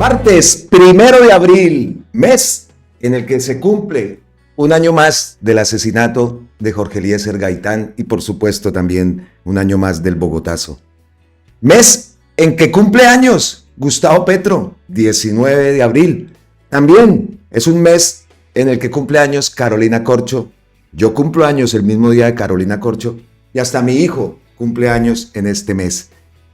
Martes 1 de abril, mes en el que se cumple un año más del asesinato de Jorge Eliezer Gaitán y por supuesto también un año más del Bogotazo. Mes en que cumple años Gustavo Petro, 19 de abril. También es un mes en el que cumple años Carolina Corcho. Yo cumplo años el mismo día de Carolina Corcho y hasta mi hijo cumple años en este mes.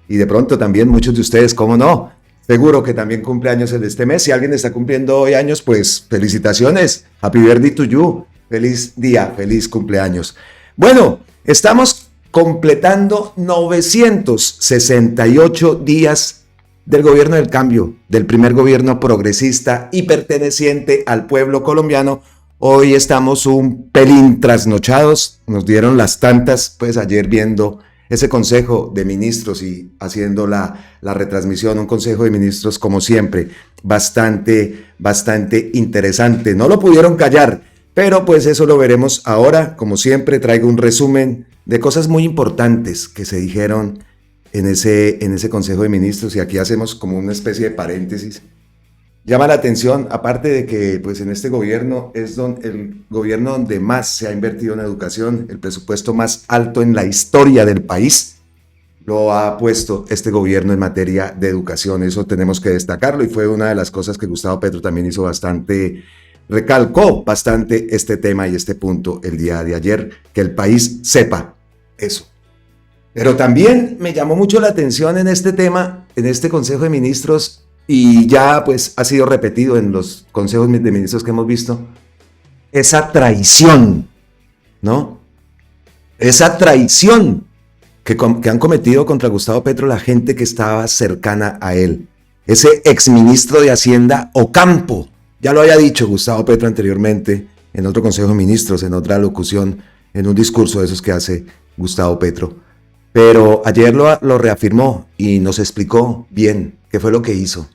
Y de pronto también muchos de ustedes, ¿cómo no? Seguro que también cumple años en este mes. Si alguien está cumpliendo hoy años, pues felicitaciones. Happy birthday to you. Feliz día, feliz cumpleaños. Bueno, estamos completando 968 días del gobierno del cambio, del primer gobierno progresista y perteneciente al pueblo colombiano. Hoy estamos un pelín trasnochados. Nos dieron las tantas, pues ayer viendo ese consejo de ministros y haciendo la retransmisión, un consejo de ministros como siempre, bastante interesante. No lo pudieron callar, pero pues eso lo veremos ahora. Como siempre traigo un resumen de cosas muy importantes que se dijeron en ese consejo de ministros y aquí hacemos como una especie de paréntesis. Llama la atención, aparte de que pues en este gobierno es el gobierno donde más se ha invertido en educación, el presupuesto más alto en la historia del país, lo ha puesto este gobierno en materia de educación. Eso tenemos que destacarlo y fue una de las cosas que Gustavo Petro también hizo recalcó bastante este tema y este punto el día de ayer, que el país sepa eso. Pero también me llamó mucho la atención en este tema, en este Consejo de Ministros, y ya pues ha sido repetido en los consejos de ministros que hemos visto, esa traición, ¿no? Esa traición que han cometido contra Gustavo Petro la gente que estaba cercana a él. Ese exministro de Hacienda, Ocampo, ya lo había dicho Gustavo Petro anteriormente, en otro consejo de ministros, en otra locución, en un discurso de esos que hace Gustavo Petro. Pero ayer lo reafirmó y nos explicó bien qué fue lo que hizo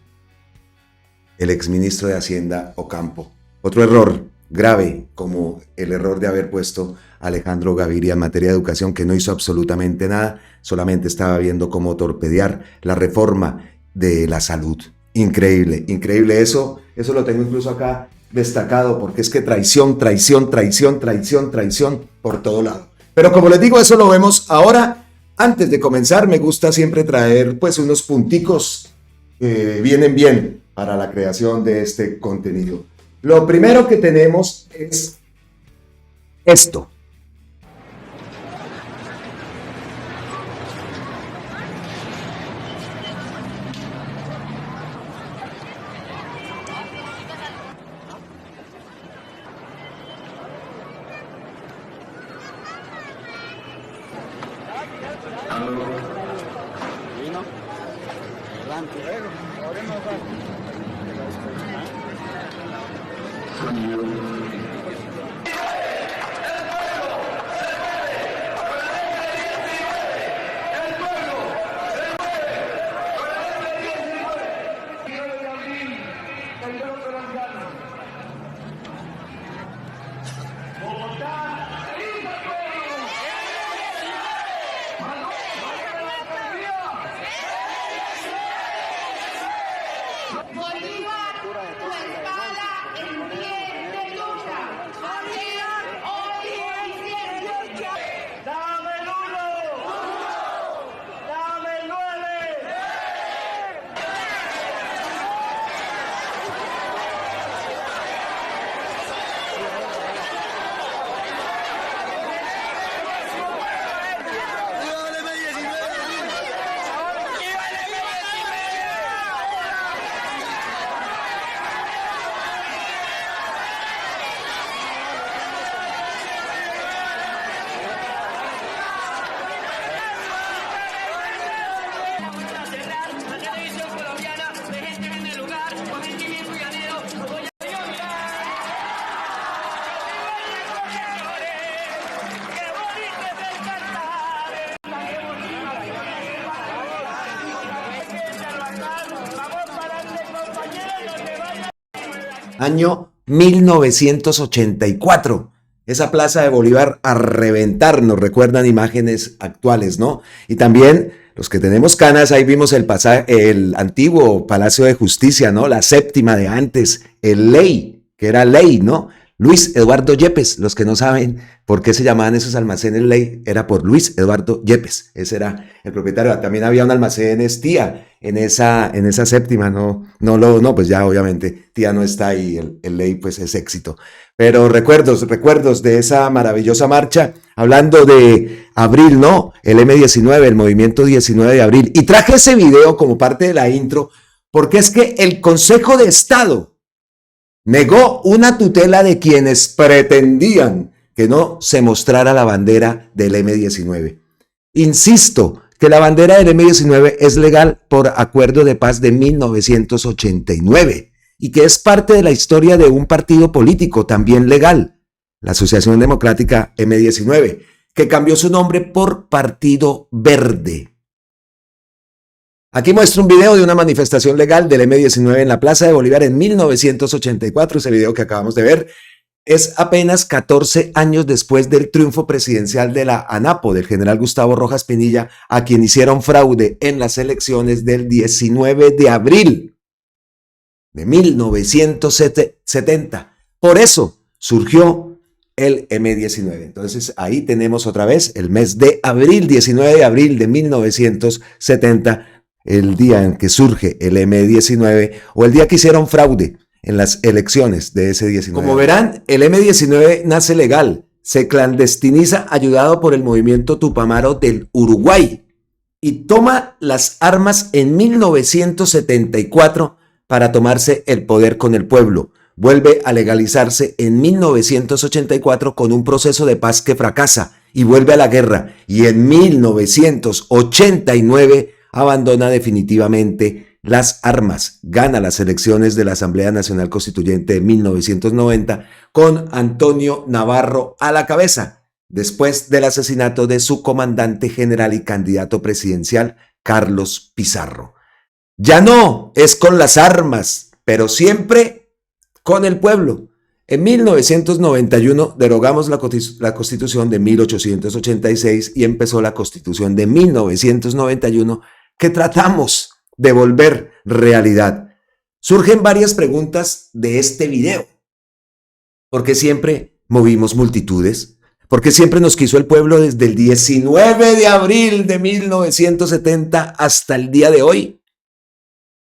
el exministro de Hacienda Ocampo. Otro error grave, como el error de haber puesto a Alejandro Gaviria en materia de educación, que no hizo absolutamente nada, solamente estaba viendo cómo torpedear la reforma de la salud. Increíble, increíble. Eso lo tengo incluso acá destacado, porque es que traición por todo lado. Pero como les digo, eso lo vemos ahora. Antes de comenzar, me gusta siempre traer pues unos punticos que vienen bien para la creación de este contenido. Lo primero que tenemos es esto. Año 1984. Esa Plaza de Bolívar a reventar, nos recuerdan imágenes actuales, ¿no? Y también Los que tenemos canas, ahí vimos el antiguo Palacio de Justicia, ¿no? La séptima de antes, el Ley, que era Ley, ¿no? Luis Eduardo Yepes, los que no saben por qué se llamaban esos almacenes Ley, era por Luis Eduardo Yepes, ese era el propietario. También había un almacén Tía en esa séptima, no, pues ya obviamente Tía no está ahí, el Ley pues es éxito. Pero recuerdos de esa maravillosa marcha, hablando de abril, ¿no? El M19, el movimiento 19 de abril. Y traje ese video como parte de la intro, porque es que el Consejo de Estado negó una tutela de quienes pretendían que no se mostrara la bandera del M19. Insisto que la bandera del M19 es legal por acuerdo de paz de 1989 y que es parte de la historia de un partido político también legal, la Asociación Democrática M19, que cambió su nombre por Partido Verde. Aquí muestro un video de una manifestación legal del M19 en la Plaza de Bolívar en 1984. Ese video que acabamos de ver es apenas 14 años después del triunfo presidencial de la ANAPO, del general Gustavo Rojas Pinilla, a quien hicieron fraude en las elecciones del 19 de abril de 1970. Por eso surgió el M19. Entonces ahí tenemos otra vez el mes de abril, 19 de abril de 1970, el día en que surge el M19 o el día que hicieron fraude en las elecciones de ese 19. Como verán, el M19 nace legal, se clandestiniza ayudado por el movimiento Tupamaro del Uruguay y toma las armas en 1974 para tomarse el poder con el pueblo. Vuelve a legalizarse en 1984 con un proceso de paz que fracasa y vuelve a la guerra, y en 1989 abandona definitivamente las armas, gana las elecciones de la Asamblea Nacional Constituyente de 1990 con Antonio Navarro a la cabeza, después del asesinato de su comandante general y candidato presidencial, Carlos Pizarro. Ya no es con las armas, pero siempre con el pueblo. En 1991 derogamos la Constitución de 1886 y empezó la Constitución de 1991, que tratamos de volver realidad. Surgen varias preguntas de este video. ¿Por qué siempre movimos multitudes? ¿Por qué siempre nos quiso el pueblo desde el 19 de abril de 1970 hasta el día de hoy?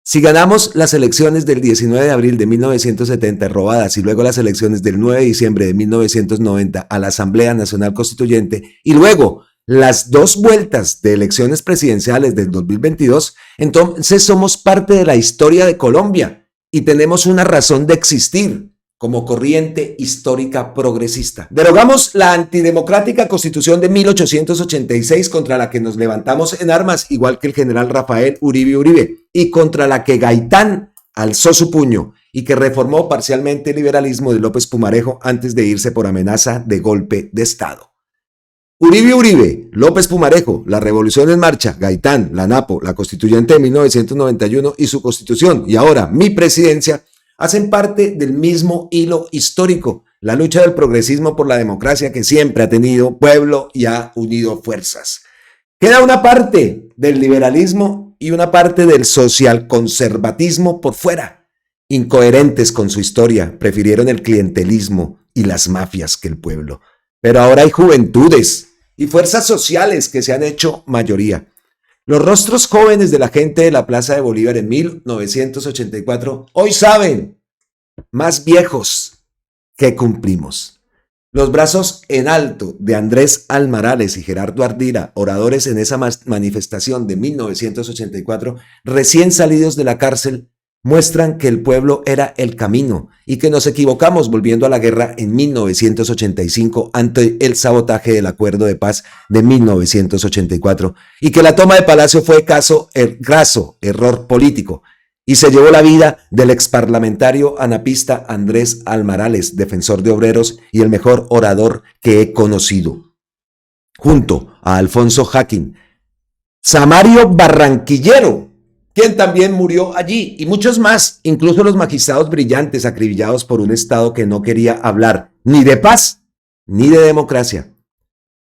Si ganamos las elecciones del 19 de abril de 1970 robadas y luego las elecciones del 9 de diciembre de 1990 a la Asamblea Nacional Constituyente y luego las dos vueltas de elecciones presidenciales del 2022, entonces somos parte de la historia de Colombia y tenemos una razón de existir como corriente histórica progresista. Derogamos la antidemocrática Constitución de 1886 contra la que nos levantamos en armas, igual que el general Rafael Uribe Uribe, y contra la que Gaitán alzó su puño y que reformó parcialmente el liberalismo de López Pumarejo antes de irse por amenaza de golpe de Estado. Uribe Uribe, López Pumarejo, la Revolución en Marcha, Gaitán, la ANAPO, la Constituyente de 1991 y su Constitución, y ahora mi presidencia, hacen parte del mismo hilo histórico, la lucha del progresismo por la democracia que siempre ha tenido pueblo y ha unido fuerzas. Queda una parte del liberalismo y una parte del socialconservatismo por fuera. Incoherentes con su historia, prefirieron el clientelismo y las mafias que el pueblo. Pero ahora hay juventudes y fuerzas sociales que se han hecho mayoría. Los rostros jóvenes de la gente de la Plaza de Bolívar en 1984 hoy saben, más viejos, que cumplimos. Los brazos en alto de Andrés Almarales y Gerardo Ardila, oradores en esa manifestación de 1984, recién salidos de la cárcel, muestran que el pueblo era el camino y que nos equivocamos volviendo a la guerra en 1985 ante el sabotaje del acuerdo de paz de 1984 y que la toma de Palacio fue graso error político y se llevó la vida del exparlamentario anapista Andrés Almarales, defensor de obreros y el mejor orador que he conocido, junto a Alfonso Jáquin, Samario Barranquillero, quien también murió allí, y muchos más, incluso los magistrados brillantes acribillados por un Estado que no quería hablar ni de paz ni de democracia.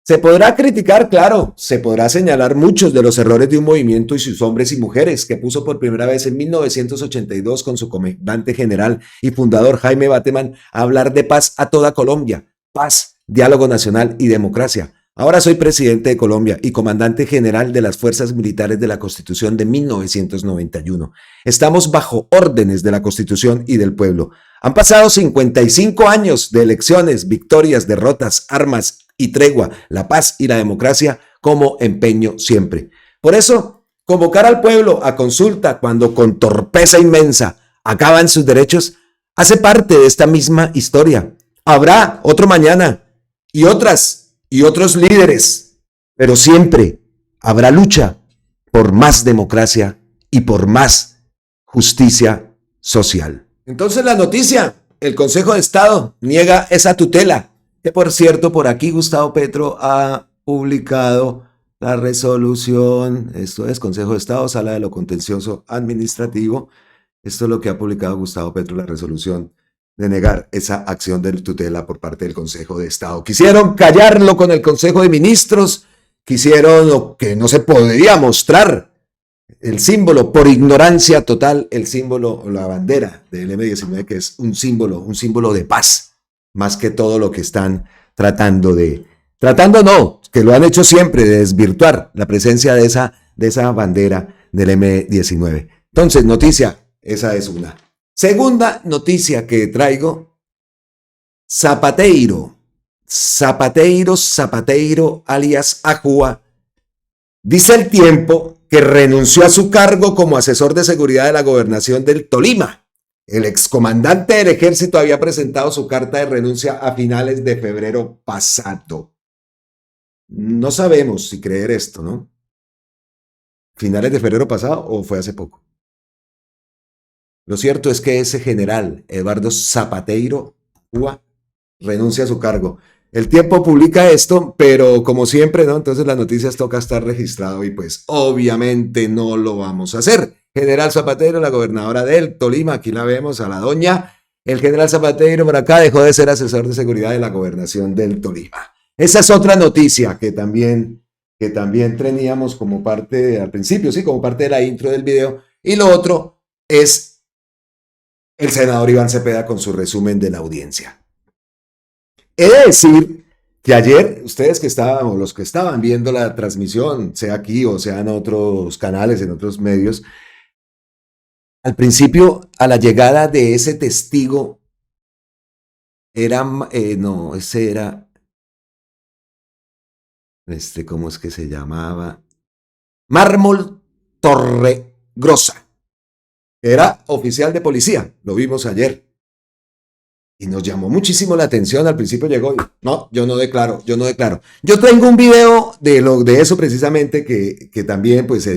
Se podrá criticar, claro, se podrá señalar muchos de los errores de un movimiento y sus hombres y mujeres que puso por primera vez en 1982 con su comandante general y fundador Jaime Bateman a hablar de paz a toda Colombia, paz, diálogo nacional y democracia. Ahora soy presidente de Colombia y comandante general de las Fuerzas Militares de la Constitución de 1991. Estamos bajo órdenes de la Constitución y del pueblo. Han pasado 55 años de elecciones, victorias, derrotas, armas y tregua, la paz y la democracia como empeño siempre. Por eso, convocar al pueblo a consulta cuando con torpeza inmensa acaban sus derechos hace parte de esta misma historia. Habrá otro mañana y otras y otros líderes, pero siempre habrá lucha por más democracia y por más justicia social. Entonces la noticia, el Consejo de Estado niega esa tutela, que por cierto por aquí Gustavo Petro ha publicado la resolución, esto es Consejo de Estado, Sala de lo Contencioso Administrativo, esto es lo que ha publicado Gustavo Petro, la resolución de negar esa acción de tutela por parte del Consejo de Estado. Quisieron callarlo con el Consejo de Ministros, quisieron que no se podía mostrar el símbolo, por ignorancia total, el símbolo, la bandera del M19, que es un símbolo de paz, más que todo lo que están tratando no, que lo han hecho siempre, de desvirtuar la presencia de esa bandera del M19. Entonces, noticia, esa es una. Segunda noticia que traigo, Zapateiro alias Ajúa, dice El Tiempo que renunció a su cargo como asesor de seguridad de la gobernación del Tolima. El excomandante del ejército había presentado su carta de renuncia a finales de febrero pasado. No sabemos si creer esto, ¿no? ¿Finales de febrero pasado o fue hace poco? Lo cierto es que ese general, Eduardo Zapateiro Ajúa, renuncia a su cargo. El Tiempo publica esto, pero como siempre, ¿no? Entonces las noticias toca estar registrado y pues obviamente no lo vamos a hacer. General Zapateiro, la gobernadora del Tolima, aquí la vemos a la doña. El general Zapateiro por acá dejó de ser asesor de seguridad de la gobernación del Tolima. Esa es otra noticia que también teníamos como parte, al principio, sí, como parte de la intro del video. Y lo otro es el senador Iván Cepeda con su resumen de la audiencia. He de decir que ayer, ustedes que estaban, o los que estaban viendo la transmisión, sea aquí o sea en otros canales, en otros medios, al principio, a la llegada de ese testigo, ese era, ¿cómo es que se llamaba? Mármol Torregrosa. Era oficial de policía, lo vimos ayer. Y nos llamó muchísimo la atención. Al principio llegó y no, yo no declaro. Yo tengo un video de eso precisamente que también pues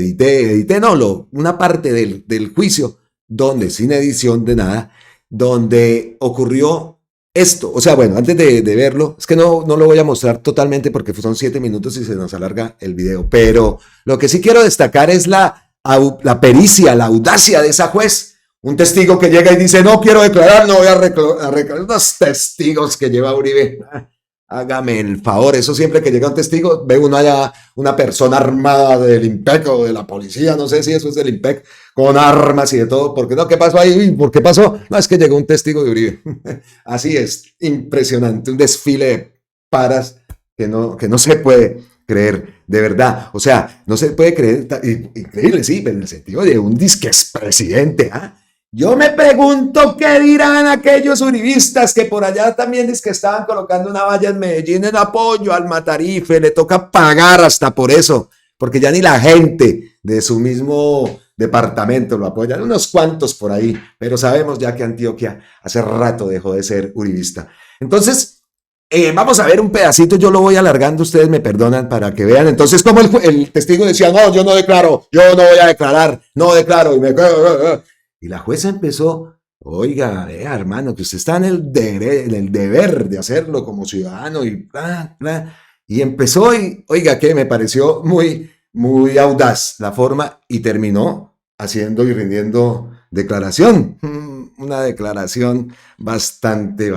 una parte del juicio, donde sin edición de nada, donde ocurrió esto. O sea, bueno, antes de verlo, es que no lo voy a mostrar totalmente porque son 7 minutos y se nos alarga el video. Pero lo que sí quiero destacar es la pericia, la audacia de esa juez. Un testigo que llega y dice, no quiero declarar, no voy a declarar. Los testigos que lleva Uribe, hágame el favor. Eso siempre que llega un testigo, ve uno allá una persona armada del IMPEC o de la policía, no sé si eso es del IMPEC, con armas y de todo. ¿Por qué no? ¿Qué pasó ahí? ¿Por qué pasó? No, es que llegó un testigo de Uribe. Así es, impresionante, un desfile de paras que no se puede creer, de verdad. O sea, no se puede creer, increíble, sí, en el sentido de un disque expresidente, ¿ah? Yo me pregunto qué dirán aquellos uribistas que por allá también que estaban colocando una valla en Medellín en apoyo al Matarife, le toca pagar hasta por eso, porque ya ni la gente de su mismo departamento lo apoyan, unos cuantos por ahí, pero sabemos ya que Antioquia hace rato dejó de ser uribista. Entonces, vamos a ver un pedacito, yo lo voy alargando, ustedes me perdonan para que vean. Entonces, como el testigo decía, no, yo no declaro, yo no voy a declarar, no declaro, y la jueza empezó, oiga, hermano, que usted está en el deber de hacerlo como ciudadano y bla, bla. Y empezó y, oiga, que me pareció muy, muy audaz la forma y terminó haciendo y rindiendo declaración. Una declaración bastante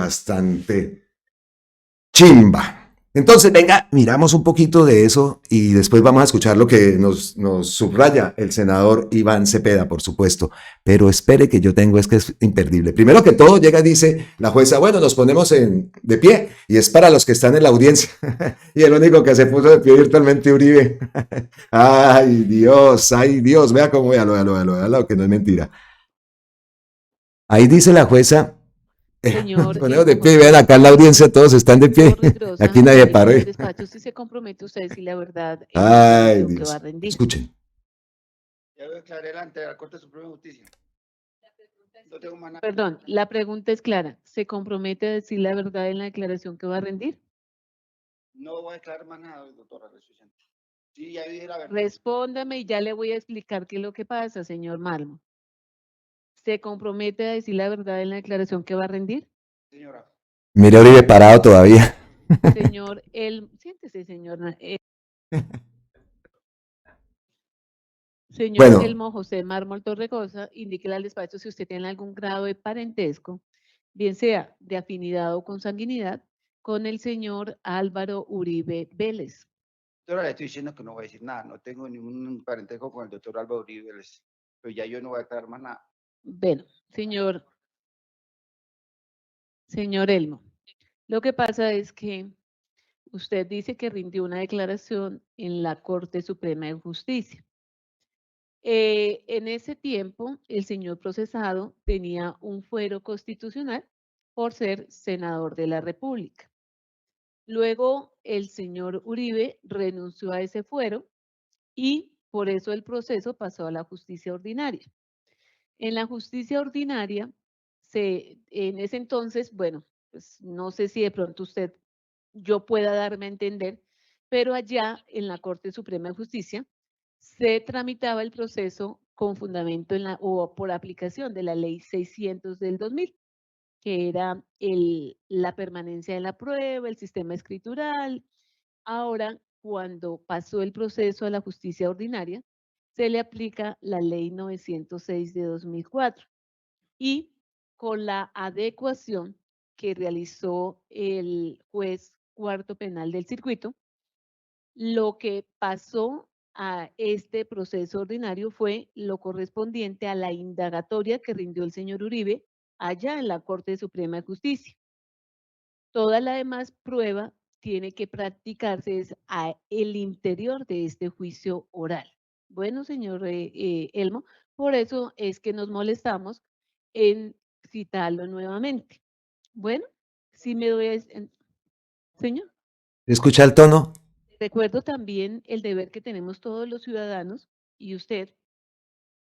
chimba. Entonces, venga, miramos un poquito de eso y después vamos a escuchar lo que nos subraya el senador Iván Cepeda, por supuesto. Pero espere que yo tengo, es que es imperdible. Primero que todo, llega y dice la jueza, bueno, nos ponemos de pie y es para los que están en la audiencia. Y el único que se puso de pie virtualmente, Uribe. Ay Dios, vea cómo, véalo, que no es mentira. Ahí dice la jueza. Señor Ponemos de Elmo pie, José vean acá en la Martínez, audiencia, todos están de pie. por rigurosa Aquí nadie jurídica paró. del despacho, si se compromete usted a decir la verdad en la Ay, aclaración que va a Dios. rendir. Escuchen. Ya lo declaré delante de la Corte Suprema de Justicia. No tengo más nada. Perdón, la pregunta es clara. ¿Se compromete a decir la verdad en la declaración que va a rendir? No voy a declarar más nada, doctora. Sí, ya dije la verdad. Respóndame y ya le voy a explicar qué es lo que pasa, señor Malmo. ¿Se compromete a decir la verdad en la declaración que va a rendir? Señora. Mire, Uribe parado todavía. Señor, siéntese, señor. Señor Bueno. Elmo José Mármol Torregosa, indíquele al despacho si usted tiene algún grado de parentesco, bien sea de afinidad o consanguinidad, con el señor Álvaro Uribe Vélez. Doctora, le estoy diciendo que no voy a decir nada. No tengo ningún parentesco con el doctor Álvaro Uribe Vélez. Pero ya yo no voy a declarar más nada. Bueno, señor Elmo, lo que pasa es que usted dice que rindió una declaración en la Corte Suprema de Justicia. En ese tiempo, el señor procesado tenía un fuero constitucional por ser senador de la República. Luego, el señor Uribe renunció a ese fuero y por eso el proceso pasó a la justicia ordinaria. En la justicia ordinaria, en ese entonces, bueno, pues no sé si de pronto yo pueda darme a entender, pero allá en la Corte Suprema de Justicia se tramitaba el proceso con fundamento o por aplicación de la Ley 600 del 2000, que era la permanencia de la prueba, el sistema escritural. Ahora, cuando pasó el proceso a la justicia ordinaria, se le aplica la Ley 906 de 2004 y con la adecuación que realizó el juez cuarto penal del circuito, lo que pasó a este proceso ordinario fue lo correspondiente a la indagatoria que rindió el señor Uribe allá en la Corte Suprema de Justicia. Toda la demás prueba tiene que practicarse el interior de este juicio oral. Bueno, señor Elmo, por eso es que nos molestamos en citarlo nuevamente. Bueno, si me doy, señor. ¿Escucha el tono? Recuerdo también el deber que tenemos todos los ciudadanos y usted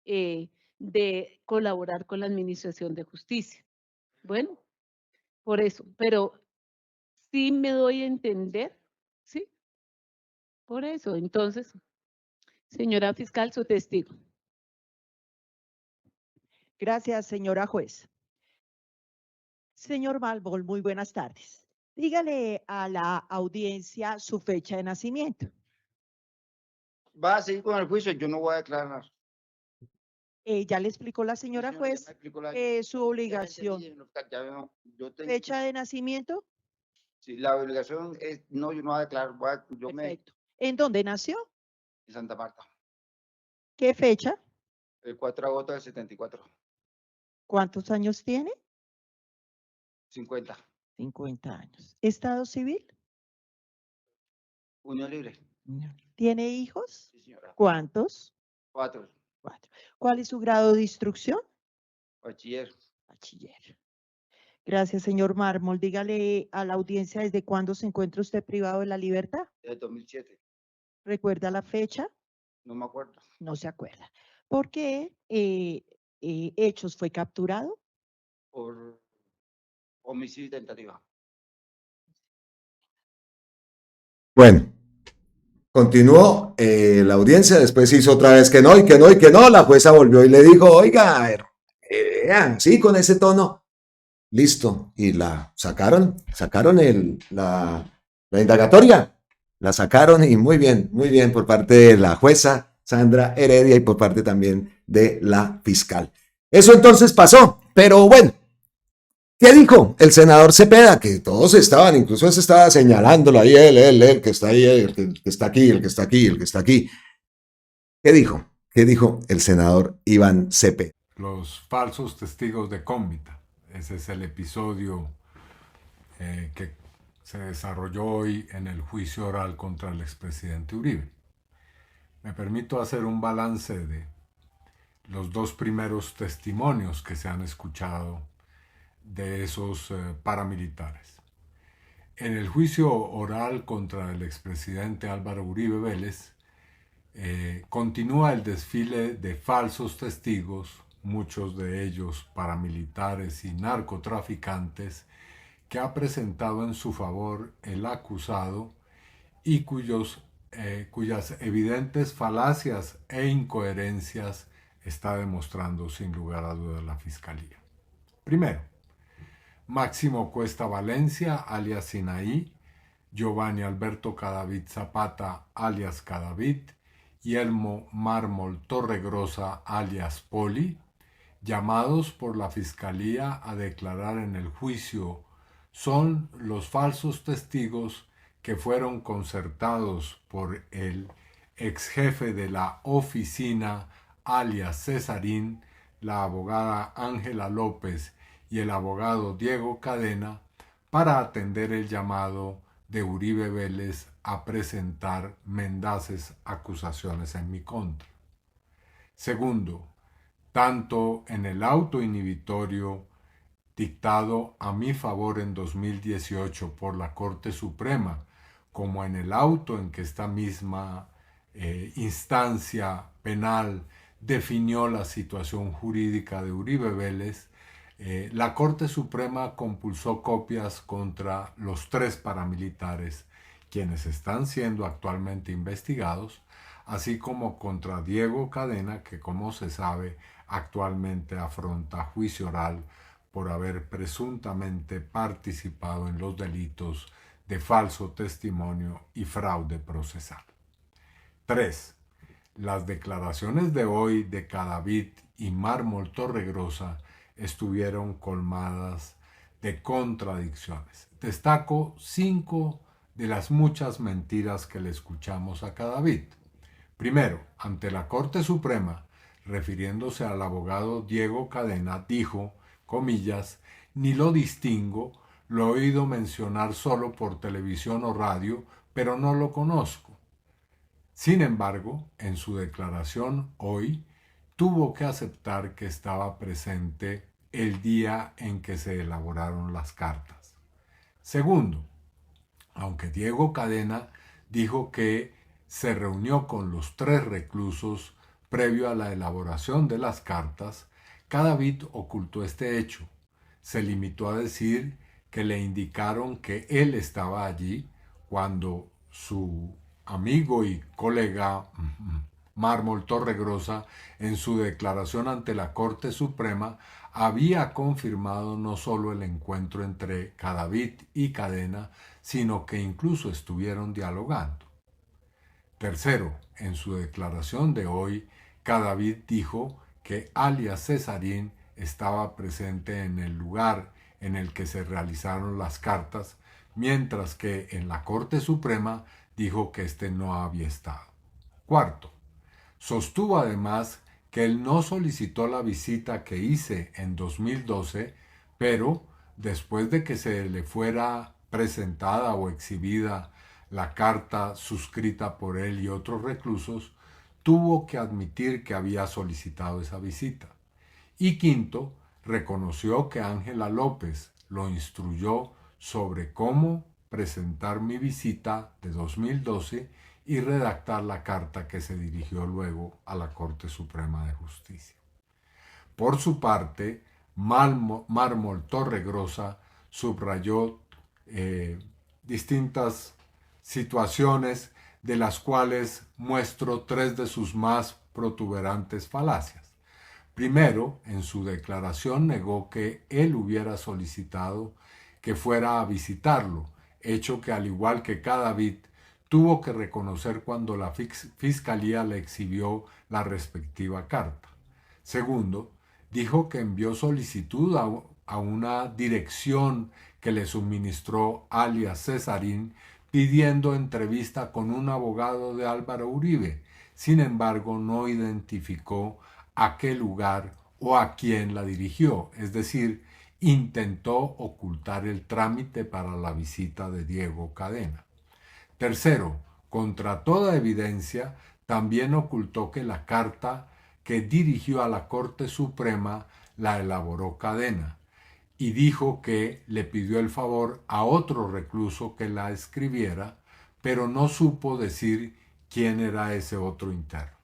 de colaborar con la Administración de Justicia. Bueno, por eso, pero sí me doy a entender, ¿sí? Por eso, entonces, señora fiscal, su testigo. Gracias, señora juez. Señor Malbol, muy buenas tardes. Dígale a la audiencia su fecha de nacimiento. Va a seguir con el juicio, yo no voy a declarar. Ya le explicó la señora juez su obligación. ¿Fecha de nacimiento? Sí, la obligación es, no, yo no voy a declarar. Perfecto. ¿En dónde nació? En Santa Marta. ¿Qué fecha? El 4 de agosto del 74. ¿Cuántos años tiene? 50. 50 años. ¿Estado civil? Unión libre. ¿Tiene hijos? Sí, señora. ¿Cuántos? 4. 4. ¿Cuál es su grado de instrucción? Bachiller. Bachiller. Gracias, señor Mármol. Dígale a la audiencia desde cuándo se encuentra usted privado de la libertad. Desde 2007. ¿Recuerda la fecha? No me acuerdo. No se acuerda. ¿Por qué hechos fue capturado? Por homicidio y tentativa. Bueno, continuó la audiencia, después hizo otra vez que no, y que no, y que no. La jueza volvió y le dijo, oiga, sí, con ese tono. Listo. Y la sacaron la indagatoria. La sacaron y muy bien por parte de la jueza Sandra Heredia y por parte también de la fiscal. Eso entonces pasó, pero bueno, ¿Qué dijo el senador Cepeda? Que todos estaban, incluso se estaba señalándolo ahí, él, que está ahí, que está aquí, el que está aquí, el que está aquí. ¿Qué dijo? ¿Qué dijo el senador Iván Cepeda? Los falsos testigos de Cómbita. Ese es el episodio que se desarrolló hoy en el juicio oral contra el expresidente Uribe. Me permito hacer un balance de los dos primeros testimonios que se han escuchado de esos paramilitares. En el juicio oral contra el expresidente Álvaro Uribe Vélez, continúa el desfile de falsos testigos, muchos de ellos paramilitares y narcotraficantes, que ha presentado en su favor el acusado y cuyas evidentes falacias e incoherencias está demostrando sin lugar a dudas la Fiscalía. Primero, Máximo Cuesta Valencia, alias Sinaí, Giovanni Alberto Cadavid Zapata, alias Cadavid, y Elmo Mármol Torregrosa, alias Poli, llamados por la Fiscalía a declarar en el juicio, son los falsos testigos que fueron concertados por el ex jefe de la oficina, alias Cesarín, la abogada Ángela López y el abogado Diego Cadena, para atender el llamado de Uribe Vélez a presentar mendaces acusaciones en mi contra. Segundo, tanto en el auto inhibitorio dictado a mi favor en 2018 por la Corte Suprema, como en el auto en que esta misma instancia penal definió la situación jurídica de Uribe Vélez, la Corte Suprema compulsó copias contra los 3 paramilitares, quienes están siendo actualmente investigados, así como contra Diego Cadena, que como se sabe actualmente afronta juicio oral por haber presuntamente participado en los delitos de falso testimonio y fraude procesal. 3. Las declaraciones de hoy de Cadavid y Mármol Torregrosa estuvieron colmadas de contradicciones. Destaco 5 de las muchas mentiras que le escuchamos a Cadavid. Primero, ante la Corte Suprema, refiriéndose al abogado Diego Cadena, dijo, comillas, ni lo distingo, lo he oído mencionar solo por televisión o radio, pero no lo conozco. Sin embargo, en su declaración hoy, tuvo que aceptar que estaba presente el día en que se elaboraron las cartas. Segundo, aunque Diego Cadena dijo que se reunió con los 3 reclusos previo a la elaboración de las cartas, Cadavid ocultó este hecho. Se limitó a decir que le indicaron que él estaba allí cuando su amigo y colega Mármol Torregrosa, en su declaración ante la Corte Suprema, había confirmado no solo el encuentro entre Cadavid y Cadena, sino que incluso estuvieron dialogando. Tercero, en su declaración de hoy, Cadavid dijo que alias Cesarín estaba presente en el lugar en el que se realizaron las cartas, mientras que en la Corte Suprema dijo que éste no había estado. Cuarto, sostuvo además que él no solicitó la visita que hice en 2012, pero después de que se le fuera presentada o exhibida la carta suscrita por él y otros reclusos, tuvo que admitir que había solicitado esa visita. Y quinto, reconoció que Ángela López lo instruyó sobre cómo presentar mi visita de 2012 y redactar la carta que se dirigió luego a la Corte Suprema de Justicia. Por su parte, Mármol Torregrosa subrayó distintas situaciones de las cuales muestro 3 de sus más protuberantes falacias. Primero, en su declaración negó que él hubiera solicitado que fuera a visitarlo, hecho que al igual que Cadavid, tuvo que reconocer cuando la Fiscalía le exhibió la respectiva carta. Segundo, dijo que envió solicitud a una dirección que le suministró alias Cesarín pidiendo entrevista con un abogado de Álvaro Uribe. Sin embargo, no identificó a qué lugar o a quién la dirigió, es decir, intentó ocultar el trámite para la visita de Diego Cadena. Tercero, contra toda evidencia, también ocultó que la carta que dirigió a la Corte Suprema la elaboró Cadena y dijo que le pidió el favor a otro recluso que la escribiera, pero no supo decir quién era ese otro interno.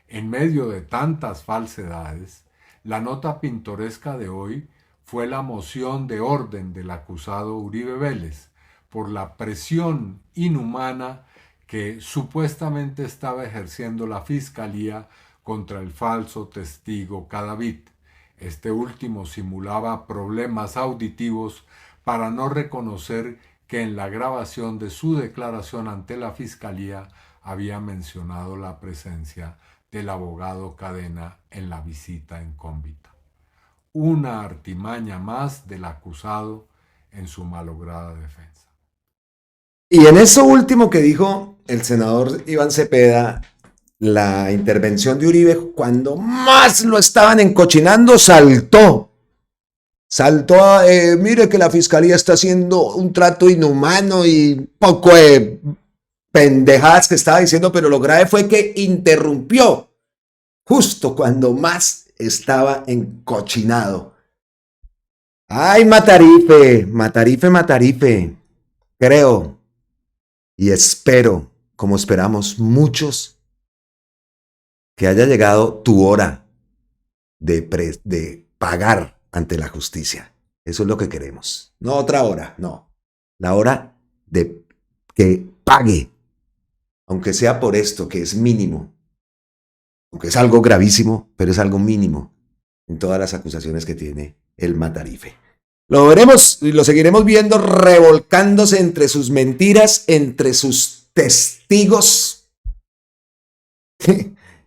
En medio de tantas falsedades, la nota pintoresca de hoy fue la moción de orden del acusado Uribe Vélez por la presión inhumana que supuestamente estaba ejerciendo la Fiscalía contra el falso testigo Cadavid. Este último simulaba problemas auditivos para no reconocer que en la grabación de su declaración ante la Fiscalía había mencionado la presencia del abogado Cadena en la visita en Cómbita. Una artimaña más del acusado en su malograda defensa. Y en eso último que dijo el senador Iván Cepeda, la intervención de Uribe, cuando más lo estaban encochinando, saltó, mire que la fiscalía está haciendo un trato inhumano y poco de pendejadas que estaba diciendo, pero lo grave fue que interrumpió justo cuando más estaba encochinado. Ay, Matarife, Matarife, Matarife, creo y espero, como esperamos muchos, que haya llegado tu hora de pagar ante la justicia. Eso es lo que queremos. No otra hora, no. La hora de que pague, aunque sea por esto, que es mínimo. Aunque es algo gravísimo, pero es algo mínimo en todas las acusaciones que tiene el Matarife. Lo veremos y lo seguiremos viendo revolcándose entre sus mentiras, entre sus testigos.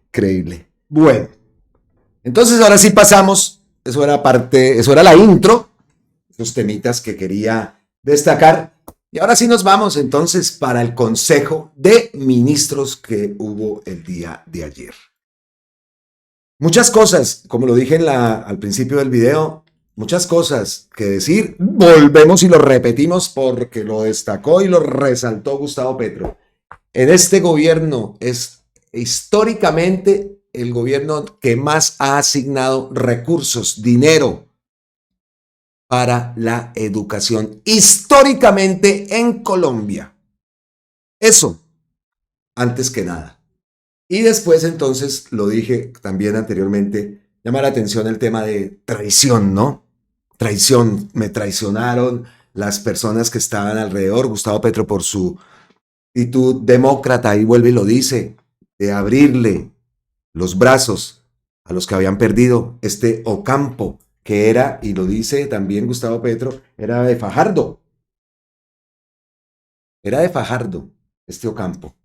Increíble. Bueno, entonces ahora sí pasamos, eso era la intro, esos temitas que quería destacar. Y ahora sí nos vamos entonces para el Consejo de Ministros que hubo el día de ayer. Muchas cosas, como lo dije al principio del video, muchas cosas que decir. Volvemos y lo repetimos porque lo destacó y lo resaltó Gustavo Petro. En este gobierno es históricamente el gobierno que más ha asignado recursos, dinero para la educación, históricamente en Colombia. Eso, antes que nada. Y después, entonces, lo dije también anteriormente, llama la atención el tema de traición, ¿no? Traición, me traicionaron las personas que estaban alrededor. Gustavo Petro, por su actitud demócrata, ahí vuelve y lo dice, de abrirle los brazos a los que habían perdido este Ocampo, que era, y lo dice también Gustavo Petro, era de Fajardo. Era de Fajardo, este Ocampo.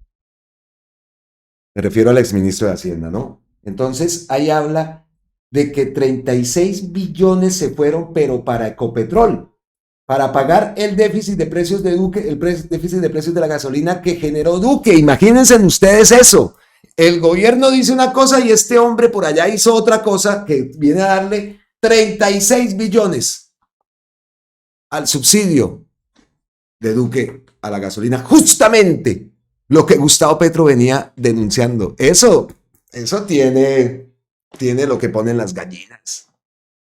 Me refiero al exministro de Hacienda, ¿no? Entonces, ahí habla de que 36 billones se fueron, pero para Ecopetrol, para pagar el déficit de precios de Duque, déficit de precios de la gasolina que generó Duque. Imagínense ustedes eso. El gobierno dice una cosa y este hombre por allá hizo otra cosa que viene a darle 36 billones al subsidio de Duque a la gasolina, justamente lo que Gustavo Petro venía denunciando. Eso tiene lo que ponen las gallinas.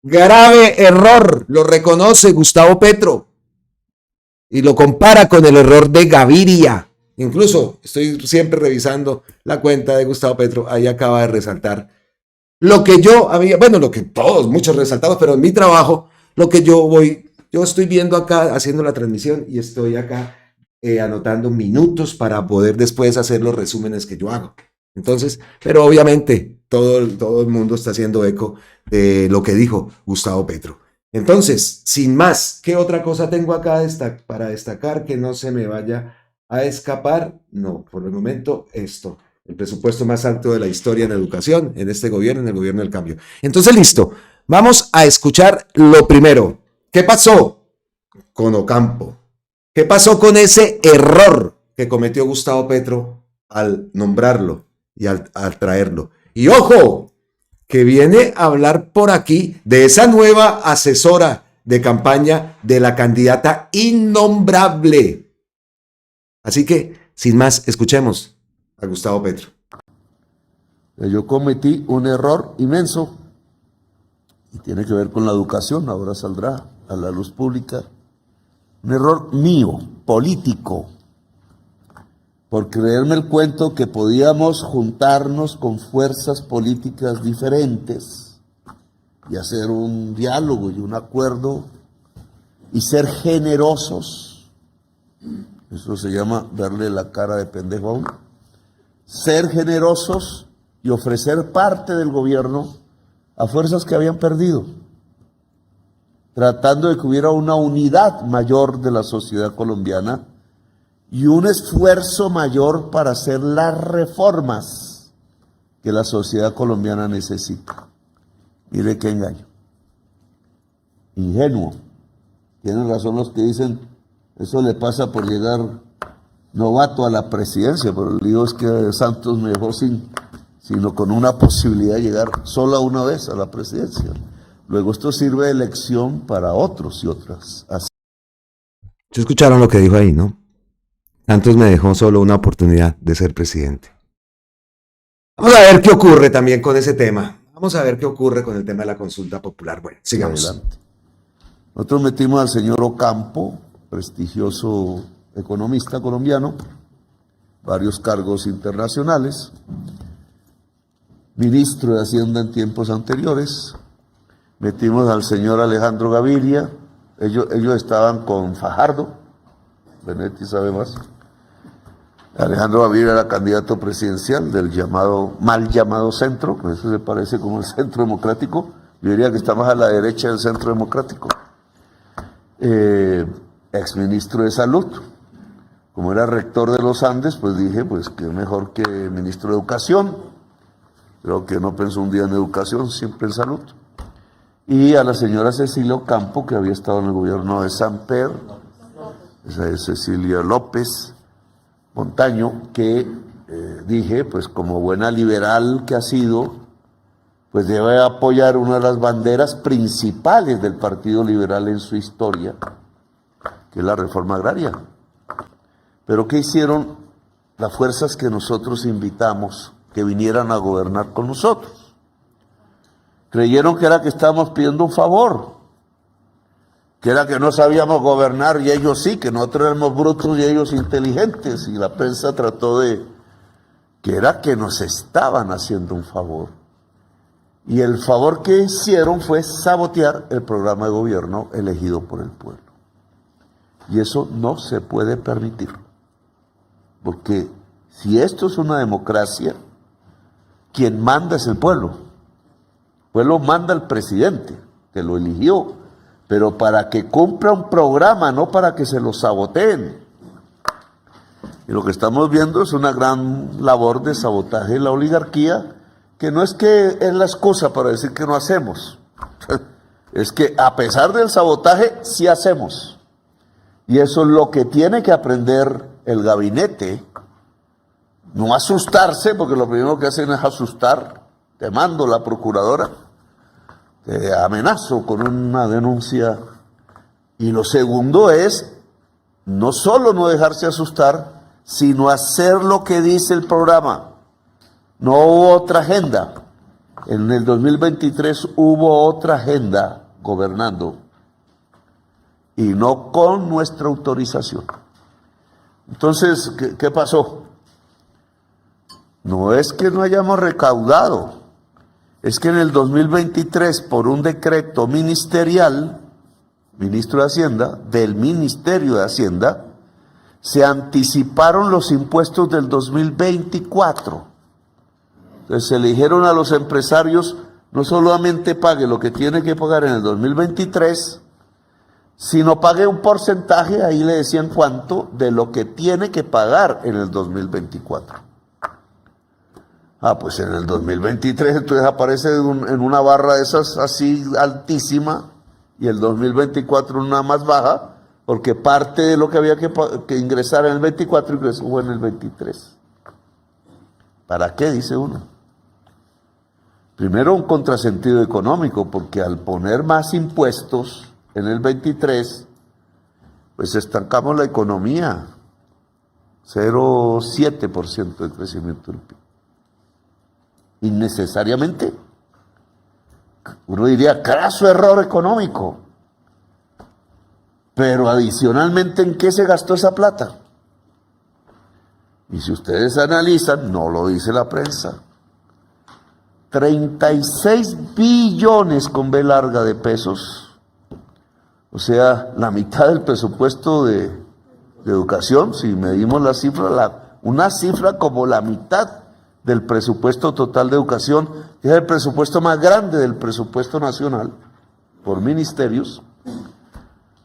Grave error, lo reconoce Gustavo Petro y lo compara con el error de Gaviria. Incluso estoy siempre revisando la cuenta de Gustavo Petro, ahí acaba de resaltar lo que yo había, bueno, lo que todos, muchos resaltados, pero en mi trabajo, lo que yo estoy viendo acá, haciendo la transmisión y estoy acá anotando minutos para poder después hacer los resúmenes que yo hago. Entonces, pero obviamente todo el mundo está haciendo eco de lo que dijo Gustavo Petro. Entonces, sin más, ¿qué otra cosa tengo acá para destacar que no se me vaya a escapar? No, por el momento esto. El presupuesto más alto de la historia en educación, en este gobierno, en el gobierno del cambio. Entonces, listo. Vamos a escuchar lo primero. ¿Qué pasó con Ocampo? ¿Qué pasó con ese error que cometió Gustavo Petro al nombrarlo y al traerlo? Y ojo, que viene a hablar por aquí de esa nueva asesora de campaña de la candidata innombrable. Así que, sin más, escuchemos a Gustavo Petro. Yo cometí un error inmenso y tiene que ver con la educación, ahora saldrá a la luz pública. Un error mío, político, por creerme el cuento que podíamos juntarnos con fuerzas políticas diferentes y hacer un diálogo y un acuerdo y ser generosos. Eso se llama darle la cara de pendejo a uno. Ser generosos y ofrecer parte del gobierno a fuerzas que habían perdido, tratando de que hubiera una unidad mayor de la sociedad colombiana y un esfuerzo mayor para hacer las reformas que la sociedad colombiana necesita. Mire qué engaño. Ingenuo. Tienen razón los que dicen, eso le pasa por llegar novato a la presidencia, pero el lío es que Santos me dejó sino con una posibilidad de llegar sola una vez a la presidencia. Luego esto sirve de lección para otros y otras. ¿Se escucharon lo que dijo ahí, no? Santos me dejó solo una oportunidad de ser presidente. Vamos a ver qué ocurre también con ese tema. Vamos a ver qué ocurre con el tema de la consulta popular. Bueno, sigamos. Adelante. Nosotros metimos al señor Ocampo, prestigioso economista colombiano, varios cargos internacionales, ministro de Hacienda en tiempos anteriores. Metimos al señor Alejandro Gaviria, ellos estaban con Fajardo, Benetti sabe más. Alejandro Gaviria era candidato presidencial del mal llamado centro, pues eso se parece como el centro democrático, yo diría que está más a la derecha del centro democrático. Exministro de Salud, como era rector de los Andes, pues dije, pues que mejor que ministro de Educación, creo que no pensó un día en educación, siempre en salud. Y a la señora Cecilia Ocampo, que había estado en el gobierno de Samper, esa es Cecilia López Montaño, que dije, pues como buena liberal que ha sido, pues debe apoyar una de las banderas principales del Partido Liberal en su historia, que es la reforma agraria. Pero ¿qué hicieron las fuerzas que nosotros invitamos que vinieran a gobernar con nosotros? Creyeron que era que estábamos pidiendo un favor, que era que no sabíamos gobernar y ellos sí, que nosotros éramos brutos y ellos inteligentes, y la prensa trató de que era que nos estaban haciendo un favor. Y el favor que hicieron fue sabotear el programa de gobierno elegido por el pueblo. Y eso no se puede permitir, porque si esto es una democracia, quien manda es el pueblo. El pueblo manda al presidente, que lo eligió, pero para que cumpla un programa, no para que se lo saboteen. Y lo que estamos viendo es una gran labor de sabotaje de la oligarquía, que no es que es la excusa para decir que no hacemos, es que a pesar del sabotaje, sí hacemos. Y eso es lo que tiene que aprender el gabinete, no asustarse, porque lo primero que hacen es asustar. Te mando la procuradora, te amenazo con una denuncia. Y lo segundo es, no solo no dejarse asustar, sino hacer lo que dice el programa. No hubo otra agenda. En el 2023 hubo otra agenda gobernando, y no con nuestra autorización. Entonces, ¿qué pasó? No es que no hayamos recaudado, es que en el 2023, por un decreto ministerial, ministro de Hacienda, del Ministerio de Hacienda, se anticiparon los impuestos del 2024. Entonces se le dijeron a los empresarios, no solamente pague lo que tiene que pagar en el 2023, sino pague un porcentaje, ahí le decían cuánto, de lo que tiene que pagar en el 2024. Ah, pues en el 2023 entonces aparece en una barra de esas así altísima y el 2024 una más baja, porque parte de lo que había que ingresar en el 24 ingresó fue en el 23. ¿Para qué? Dice uno. Primero, un contrasentido económico, porque al poner más impuestos en el 23, pues estancamos la economía, 0,7% de crecimiento del PIB. Innecesariamente. Uno diría, craso error económico. Pero adicionalmente, ¿en qué se gastó esa plata? Y si ustedes analizan, no lo dice la prensa, 36 billones con B larga de pesos, o sea, la mitad del presupuesto de educación, si medimos la cifra, una cifra como la mitad del presupuesto total de educación, que es el presupuesto más grande del presupuesto nacional, por ministerios,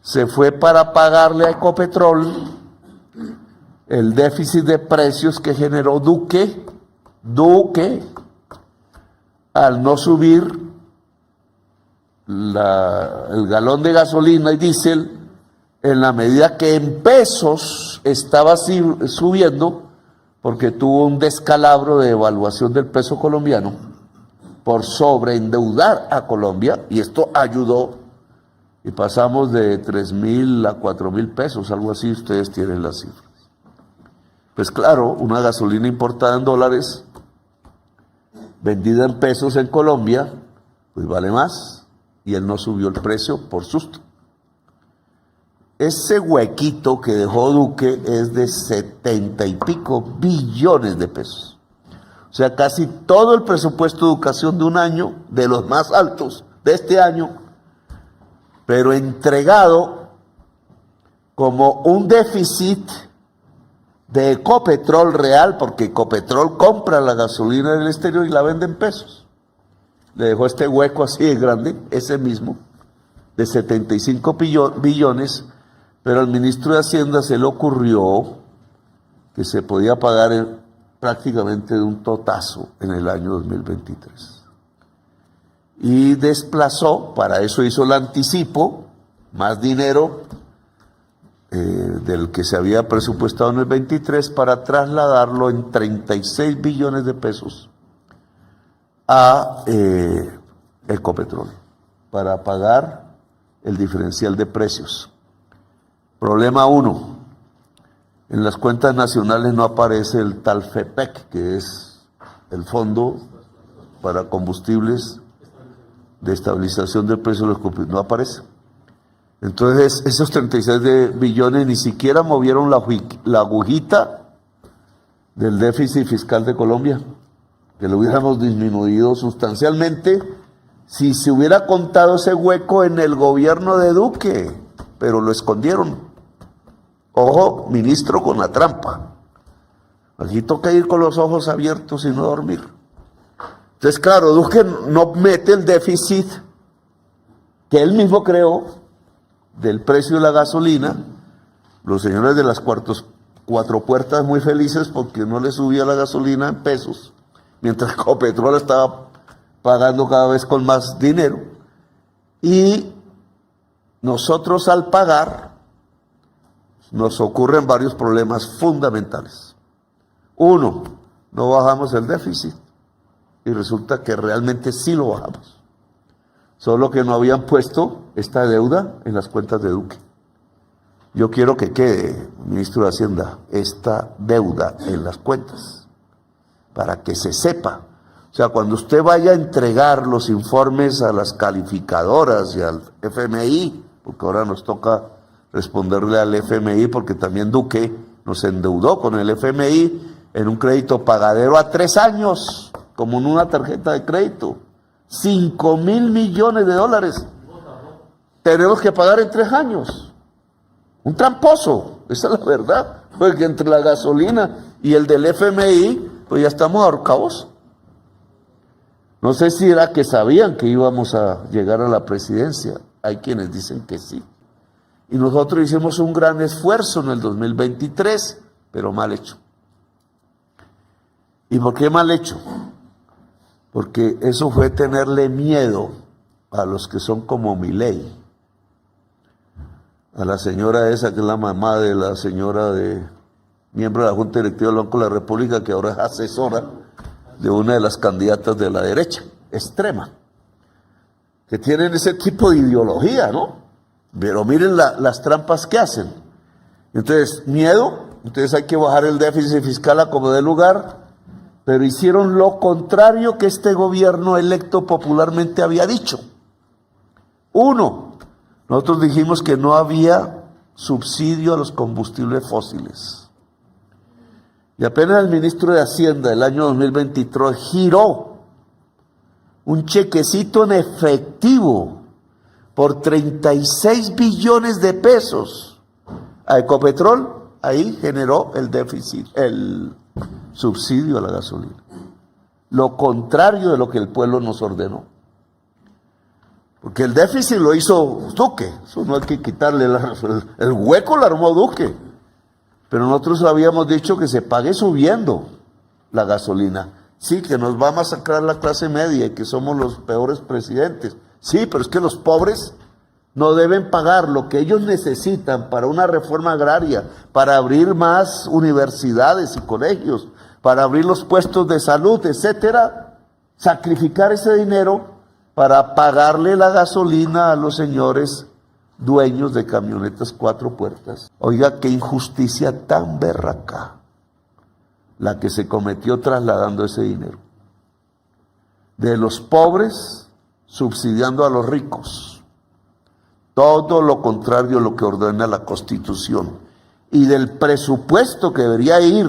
se fue para pagarle a Ecopetrol el déficit de precios que generó Duque, al no subir el galón de gasolina y diésel en la medida que en pesos estaba subiendo, porque tuvo un descalabro de devaluación del peso colombiano por sobreendeudar a Colombia, y esto ayudó, y pasamos de 3.000 a 4.000 pesos, algo así, ustedes tienen las cifras. Pues claro, una gasolina importada en dólares, vendida en pesos en Colombia, pues vale más, y él no subió el precio por susto. Ese huequito que dejó Duque es de 70 y pico billones de pesos. O sea, casi todo el presupuesto de educación de un año, de los más altos de este año, pero entregado como un déficit de Ecopetrol real, porque Ecopetrol compra la gasolina del exterior y la vende en pesos. Le dejó este hueco así de grande, ese mismo, de 75 billones, pero al ministro de Hacienda se le ocurrió que se podía pagar prácticamente de un totazo en el año 2023. Y desplazó, para eso hizo el anticipo, más dinero del que se había presupuestado en el 23, para trasladarlo en 36 billones de pesos a Ecopetrol, para pagar el diferencial de precios. Problema 1, en las cuentas nacionales no aparece el tal FEPEC, que es el Fondo para Combustibles de Estabilización del Precio de los Combustibles, no aparece. Entonces, esos 36 billones ni siquiera movieron la agujita del déficit fiscal de Colombia, que lo hubiéramos disminuido sustancialmente si se hubiera contado ese hueco en el gobierno de Duque, pero lo escondieron. Ojo, ministro, con la trampa. Aquí toca ir con los ojos abiertos y no dormir. Entonces, claro, Duque no mete el déficit que él mismo creó del precio de la gasolina. Los señores de las cuatro puertas muy felices porque no les subía la gasolina en pesos, mientras Ecopetrol estaba pagando cada vez con más dinero. Y nosotros, al pagar, nos ocurren varios problemas fundamentales. Uno, no bajamos el déficit, y resulta que realmente sí lo bajamos. Solo que no habían puesto esta deuda en las cuentas de Duque. Yo quiero que quede, ministro de Hacienda, esta deuda en las cuentas, para que se sepa. O sea, cuando usted vaya a entregar los informes a las calificadoras y al FMI, porque ahora nos toca responderle al FMI, porque también Duque nos endeudó con el FMI en un crédito pagadero a 3 años, como en una tarjeta de crédito. 5.000 millones de dólares tenemos que pagar en 3 años. Un tramposo, esa es la verdad, porque entre la gasolina y el del FMI, pues ya estamos ahorcados. No sé si era que sabían que íbamos a llegar a la presidencia, hay quienes dicen que sí. Y nosotros hicimos un gran esfuerzo en el 2023, pero mal hecho. ¿Y por qué mal hecho? porque eso fue tenerle miedo a los que son como Milei, a la señora esa que es la mamá de la señora miembro de la Junta Directiva del Banco de la República, que ahora es asesora de una de las candidatas de la derecha extrema, que tienen ese tipo de ideología, ¿no? Pero miren las trampas que hacen. Entonces, miedo, entonces hay que bajar el déficit fiscal a como dé lugar, pero hicieron lo contrario que este gobierno electo popularmente había dicho. Uno, nosotros dijimos que no había subsidio a los combustibles fósiles. Y apenas el ministro de Hacienda del año 2023 giró un chequecito en efectivo por 36 billones de pesos a Ecopetrol, ahí generó el déficit, el subsidio a la gasolina. Lo contrario de lo que el pueblo nos ordenó. Porque el déficit lo hizo Duque, eso no hay que quitarle, el hueco lo armó Duque. Pero nosotros habíamos dicho que se pague subiendo la gasolina. Sí, que nos va a masacrar la clase media y que somos los peores presidentes. Sí, pero es que los pobres no deben pagar lo que ellos necesitan para una reforma agraria, para abrir más universidades y colegios, para abrir los puestos de salud, etcétera. Sacrificar ese dinero para pagarle la gasolina a los señores dueños de camionetas 4 puertas. Oiga, qué injusticia tan berraca la que se cometió trasladando ese dinero. De los pobres subsidiando a los ricos. Todo lo contrario a lo que ordena la Constitución. Y del presupuesto que debería ir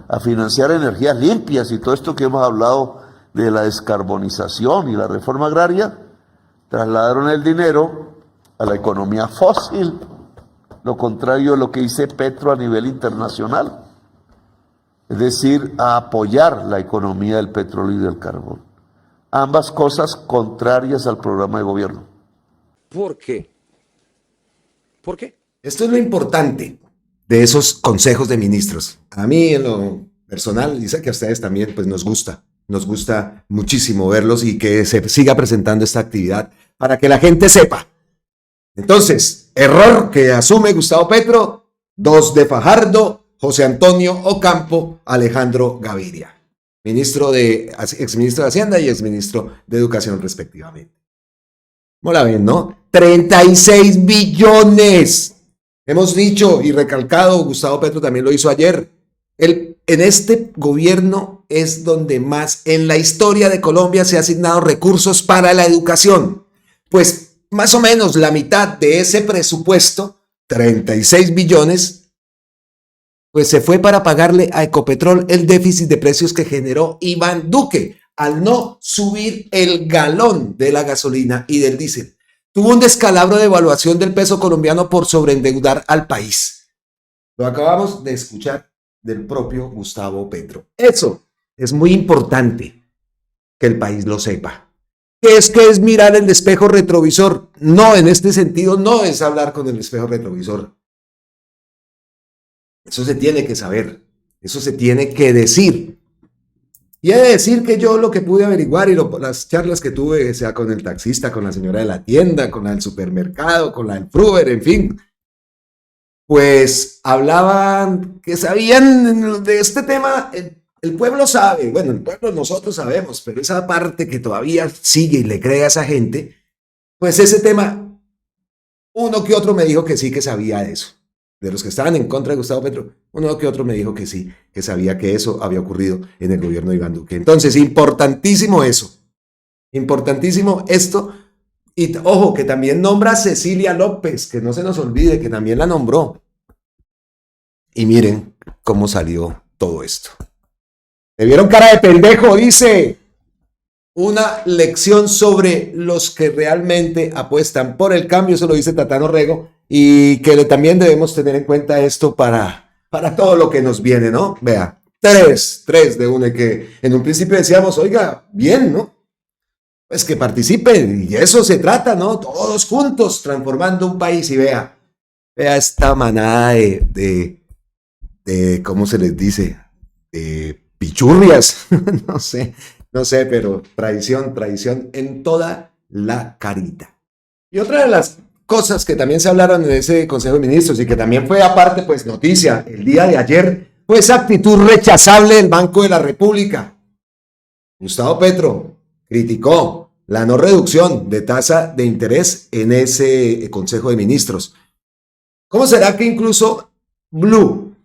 a financiar energías limpias y todo esto que hemos hablado de la descarbonización y la reforma agraria, trasladaron el dinero a la economía fósil, lo contrario a lo que dice Petro a nivel internacional, es decir, a apoyar la economía del petróleo y del carbón. Ambas cosas contrarias al programa de gobierno. ¿Por qué? ¿Por qué? Esto es lo importante de esos consejos de ministros. A mí en lo personal, y sé que a ustedes también, pues nos gusta muchísimo verlos y que se siga presentando esta actividad para que la gente sepa. Entonces, error que asume Gustavo Petro, 2 de Fajardo, José Antonio Ocampo, Alejandro Gaviria, exministro de Hacienda y exministro de Educación respectivamente. ¿Cómo la ven, no? 36 billones. Hemos dicho y recalcado, Gustavo Petro también lo hizo ayer, en este gobierno es donde más en la historia de Colombia se ha asignado recursos para la educación. Pues más o menos la mitad de ese presupuesto, 36 billones, pues se fue para pagarle a Ecopetrol el déficit de precios que generó Iván Duque al no subir el galón de la gasolina y del diésel. Tuvo un descalabro de evaluación del peso colombiano por sobreendeudar al país. Lo acabamos de escuchar del propio Gustavo Petro. Eso es muy importante que el país lo sepa. ¿Qué es mirar el espejo retrovisor? No, en este sentido no es hablar con el espejo retrovisor. Eso se tiene que saber, eso se tiene que decir. Y he de decir que yo lo que pude averiguar y las charlas que tuve, sea con el taxista, con la señora de la tienda, con la del supermercado, con la del Fruver, en fin, pues hablaban que sabían de este tema. El pueblo sabe, bueno, el pueblo nosotros sabemos, pero esa parte que todavía sigue y le cree a esa gente, pues ese tema, uno que otro me dijo que sí que sabía de eso. De los que estaban en contra de Gustavo Petro, uno que otro me dijo que sí, que sabía que eso había ocurrido en el gobierno de Iván Duque. Entonces, importantísimo eso, importantísimo esto. Y ojo, que también nombra a Cecilia López, que no se nos olvide, que también la nombró. Y miren cómo salió todo esto. ¿Le vieron cara de pendejo? Dice, una lección sobre los que realmente apuestan por el cambio, eso lo dice Tatán Orrego, y que también debemos tener en cuenta esto para todo lo que nos viene, ¿no? Vea, tres de una, que en un principio decíamos, oiga, bien, ¿no? Pues que participen, y eso se trata, ¿no? Todos juntos transformando un país. Y vea esta manada de ¿cómo se les dice? De pichurrias, no sé, No sé, pero traición en toda la carita. Y otra de las cosas que también se hablaron en ese Consejo de Ministros y que también fue aparte, pues noticia el día de ayer, fue esa actitud rechazable del Banco de la República. Gustavo Petro criticó la no reducción de tasa de interés en ese Consejo de Ministros. ¿Cómo será que incluso Blue,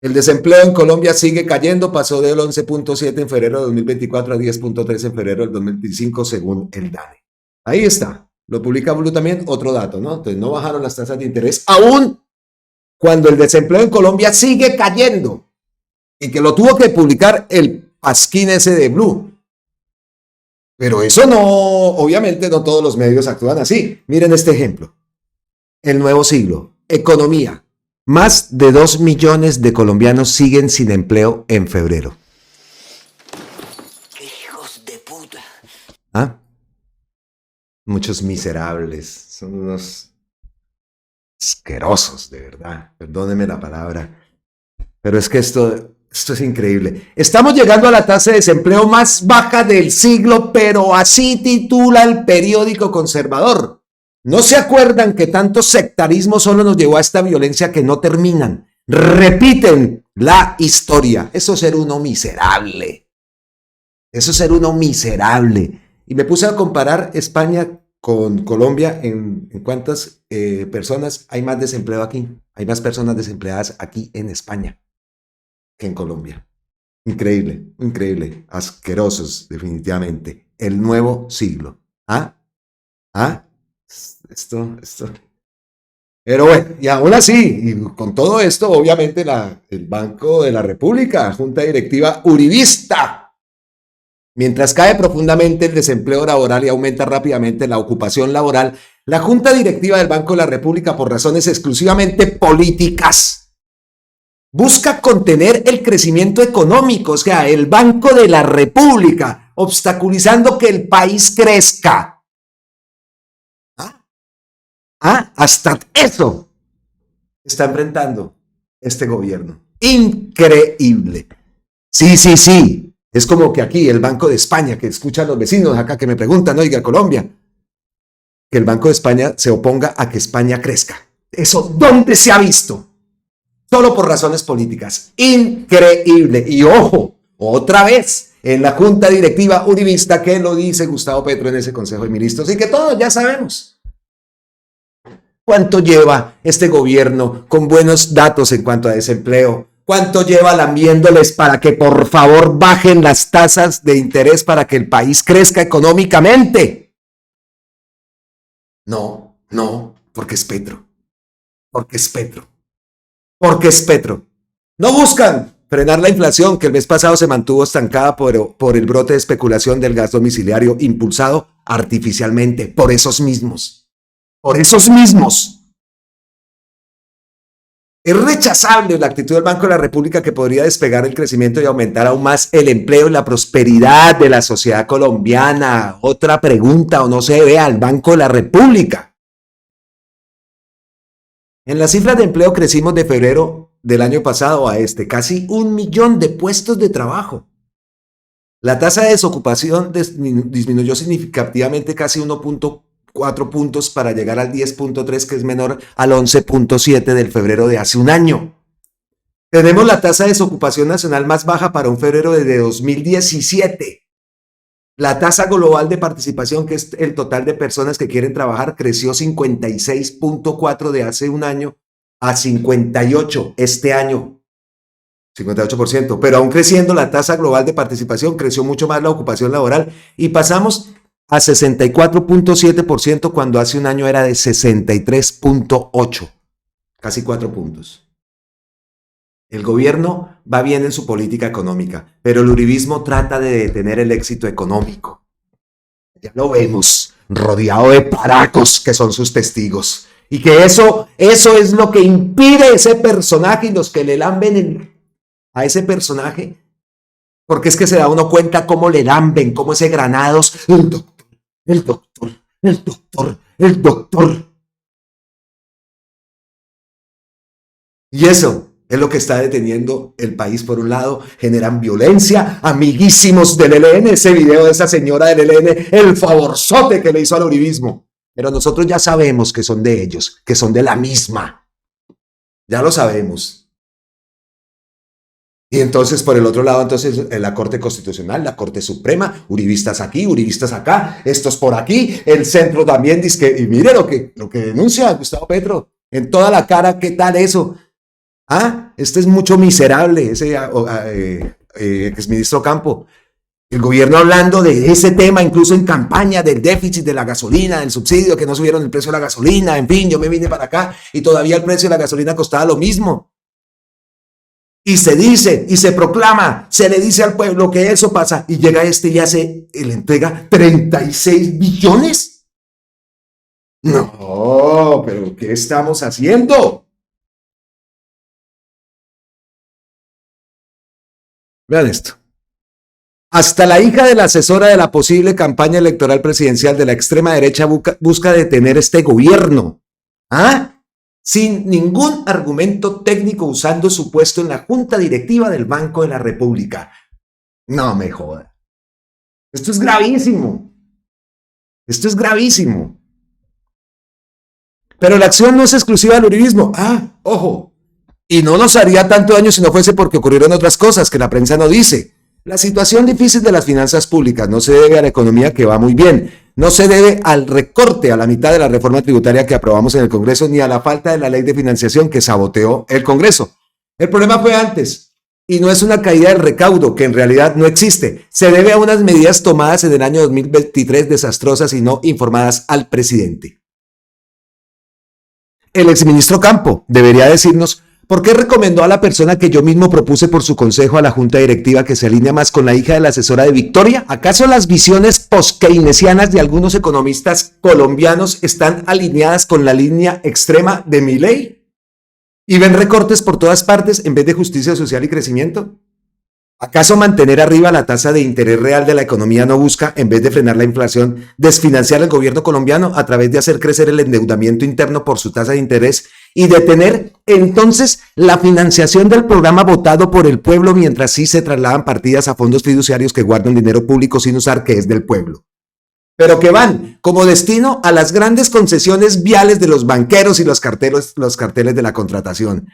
el desempleo en Colombia sigue cayendo, pasó del 11.7 en febrero de 2024 a 10.3 en febrero del 2025 según el DANE? Ahí está, lo publica Blue también, otro dato, ¿no? Entonces no bajaron las tasas de interés, aún cuando el desempleo en Colombia sigue cayendo, y que lo tuvo que publicar el pasquín ese de Blue. Pero eso no, obviamente no todos los medios actúan así. Miren este ejemplo. El Nuevo Siglo, economía. Más de 2 millones de colombianos siguen sin empleo en febrero. ¡Hijos de puta! ¿Ah? Muchos miserables, son unos asquerosos, de verdad. Perdónenme la palabra. Pero es que esto es increíble. Estamos llegando a la tasa de desempleo más baja del siglo, pero así titula el periódico conservador. ¿No se acuerdan que tanto sectarismo solo nos llevó a esta violencia que no terminan? Repiten la historia. Eso es ser uno miserable. Eso es ser uno miserable. Y me puse a comparar España con Colombia en cuántas personas hay más desempleo aquí. Hay más personas desempleadas aquí en España que en Colombia. Increíble, increíble. Asquerosos, definitivamente. El nuevo siglo. ¿Ah? ¿Ah? Esto. Pero bueno, y aún así, y con todo esto, obviamente el Banco de la República, Junta Directiva uribista, mientras cae profundamente el desempleo laboral y aumenta rápidamente la ocupación laboral, la Junta Directiva del Banco de la República, por razones exclusivamente políticas, busca contener el crecimiento económico, o sea, el Banco de la República, obstaculizando que el país crezca. Hasta eso está enfrentando este gobierno. Increíble. Sí. Es como que aquí el Banco de España, que escuchan los vecinos acá que me preguntan, oiga, Colombia, que el Banco de España se oponga a que España crezca. ¿Eso dónde se ha visto? Solo por razones políticas. Increíble. Y ojo, otra vez, en la Junta Directiva uribista, que lo dice Gustavo Petro en ese Consejo de Ministros, y que todos ya sabemos. ¿Cuánto lleva este gobierno con buenos datos en cuanto a desempleo? ¿Cuánto lleva lambiéndoles para que por favor bajen las tasas de interés para que el país crezca económicamente? No, porque es Petro. Porque es Petro. No buscan frenar la inflación que el mes pasado se mantuvo estancada por el brote de especulación del gas domiciliario impulsado artificialmente por esos mismos. Es rechazable la actitud del Banco de la República, que podría despegar el crecimiento y aumentar aún más el empleo y la prosperidad de la sociedad colombiana. Otra pregunta, ¿o no se ve al Banco de la República? En las cifras de empleo crecimos de febrero del año pasado a casi 1 millón de puestos de trabajo. La tasa de desocupación disminuyó significativamente casi 1.4 puntos para llegar al 10.3, que es menor al 11.7 del febrero de hace un año. Tenemos la tasa de desocupación nacional más baja para un febrero desde 2017. La tasa global de participación, que es el total de personas que quieren trabajar, creció 56.4 de hace un año a 58 este año. 58%, pero aún creciendo la tasa global de participación, creció mucho más la ocupación laboral y pasamos a 64.7% cuando hace un año era de 63.8, casi 4 puntos. El gobierno va bien en su política económica, pero el uribismo trata de detener el éxito económico. Ya lo vemos, rodeado de paracos que son sus testigos. Y que eso es lo que impide ese personaje y los que le lamben a ese personaje. Porque es que se da uno cuenta cómo le lamben, cómo ese Granados, el doctor. Y eso Es lo que está deteniendo el país por un lado, generan violencia, amiguísimos del ELN, ese video de esa señora del ELN, el favorzote que le hizo al uribismo. Pero nosotros ya sabemos que son de ellos, que son de la misma. Ya lo sabemos. Y entonces, por el otro lado, entonces la Corte Constitucional, la Corte Suprema, uribistas aquí, uribistas acá, estos por aquí, el centro también dice que, y mire lo que denuncia Gustavo Petro, en toda la cara, ¿qué tal eso? Este es mucho miserable, ese exministro Campo. El gobierno hablando de ese tema, incluso en campaña del déficit de la gasolina, del subsidio, que no subieron el precio de la gasolina, en fin, yo me vine para acá y todavía el precio de la gasolina costaba lo mismo. Y se dice, y se proclama, se le dice al pueblo que eso pasa, y llega este y le entrega 36 billones. No, pero ¿qué estamos haciendo? Vean esto. Hasta la hija de la asesora de la posible campaña electoral presidencial de la extrema derecha busca detener este gobierno. Sin ningún argumento técnico, usando su puesto en la junta directiva del Banco de la República. No me joda. Esto es gravísimo. Esto es gravísimo. Pero la acción no es exclusiva del uribismo. Ojo. Y no nos haría tanto daño si no fuese porque ocurrieron otras cosas que la prensa no dice. La situación difícil de las finanzas públicas no se debe a la economía, que va muy bien. No se debe al recorte a la mitad de la reforma tributaria que aprobamos en el Congreso, ni a la falta de la ley de financiación que saboteó el Congreso. El problema fue antes, y no es una caída del recaudo, que en realidad no existe. Se debe a unas medidas tomadas en el año 2023 desastrosas y no informadas al presidente. El exministro Campo debería decirnos ¿por qué recomendó a la persona que yo mismo propuse por su consejo a la junta directiva que se alinea más con la hija de la asesora de Victoria? ¿Acaso las visiones post-keynesianas de algunos economistas colombianos están alineadas con la línea extrema de Milei? ¿Y ven recortes por todas partes en vez de justicia social y crecimiento? ¿Acaso mantener arriba la tasa de interés real de la economía no busca, en vez de frenar la inflación, desfinanciar al gobierno colombiano a través de hacer crecer el endeudamiento interno por su tasa de interés y detener entonces la financiación del programa votado por el pueblo mientras sí se trasladan partidas a fondos fiduciarios que guardan dinero público sin usar, que es del pueblo? Pero que van como destino a las grandes concesiones viales de los banqueros y los carteles de la contratación.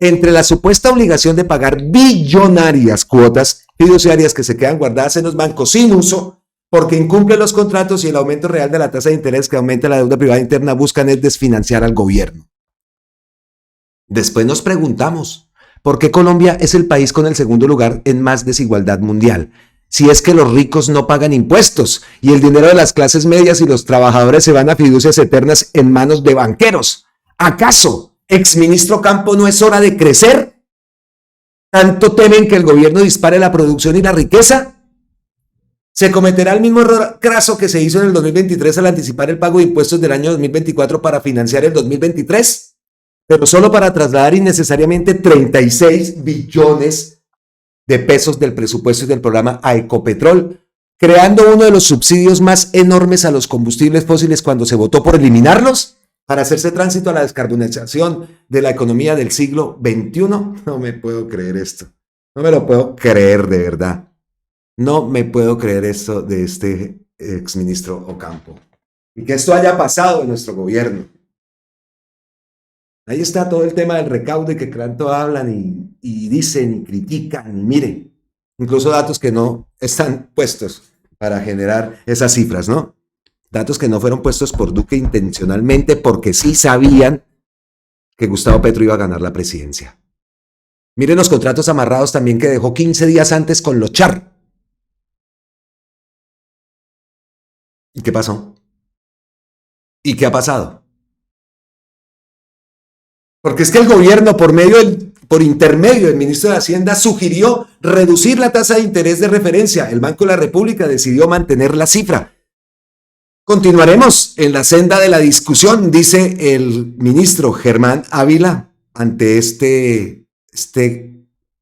Entre la supuesta obligación de pagar billonarias cuotas fiduciarias que se quedan guardadas en los bancos sin uso porque incumplen los contratos y el aumento real de la tasa de interés que aumenta la deuda privada interna, buscan es desfinanciar al gobierno. Después nos preguntamos, ¿por qué Colombia es el país con el segundo lugar en más desigualdad mundial? Si es que los ricos no pagan impuestos y el dinero de las clases medias y los trabajadores se van a fiducias eternas en manos de banqueros. ¿Acaso, exministro Campo, no es hora de crecer? ¿Tanto temen que el gobierno dispare la producción y la riqueza? ¿Se cometerá el mismo error craso que se hizo en el 2023 al anticipar el pago de impuestos del año 2024 para financiar el 2023? Pero solo para trasladar innecesariamente 36 billones de pesos del presupuesto y del programa a Ecopetrol, creando uno de los subsidios más enormes a los combustibles fósiles cuando se votó por eliminarlos para hacerse tránsito a la descarbonización de la economía del siglo XXI. No me puedo creer esto. No me lo puedo creer, de verdad. No me puedo creer esto de este exministro Ocampo. Y que esto haya pasado en nuestro gobierno. Ahí está todo el tema del recaudo y que tanto hablan y dicen y critican y miren, incluso datos que no están puestos para generar esas cifras, ¿no? Datos que no fueron puestos por Duque intencionalmente porque sí sabían que Gustavo Petro iba a ganar la presidencia. Miren los contratos amarrados también que dejó 15 días antes con los Char. ¿Y qué pasó? ¿Y qué ha pasado? Porque es que el gobierno, por intermedio del ministro de Hacienda, sugirió reducir la tasa de interés de referencia. El Banco de la República decidió mantener la cifra. Continuaremos en la senda de la discusión, dice el ministro Germán Ávila, ante este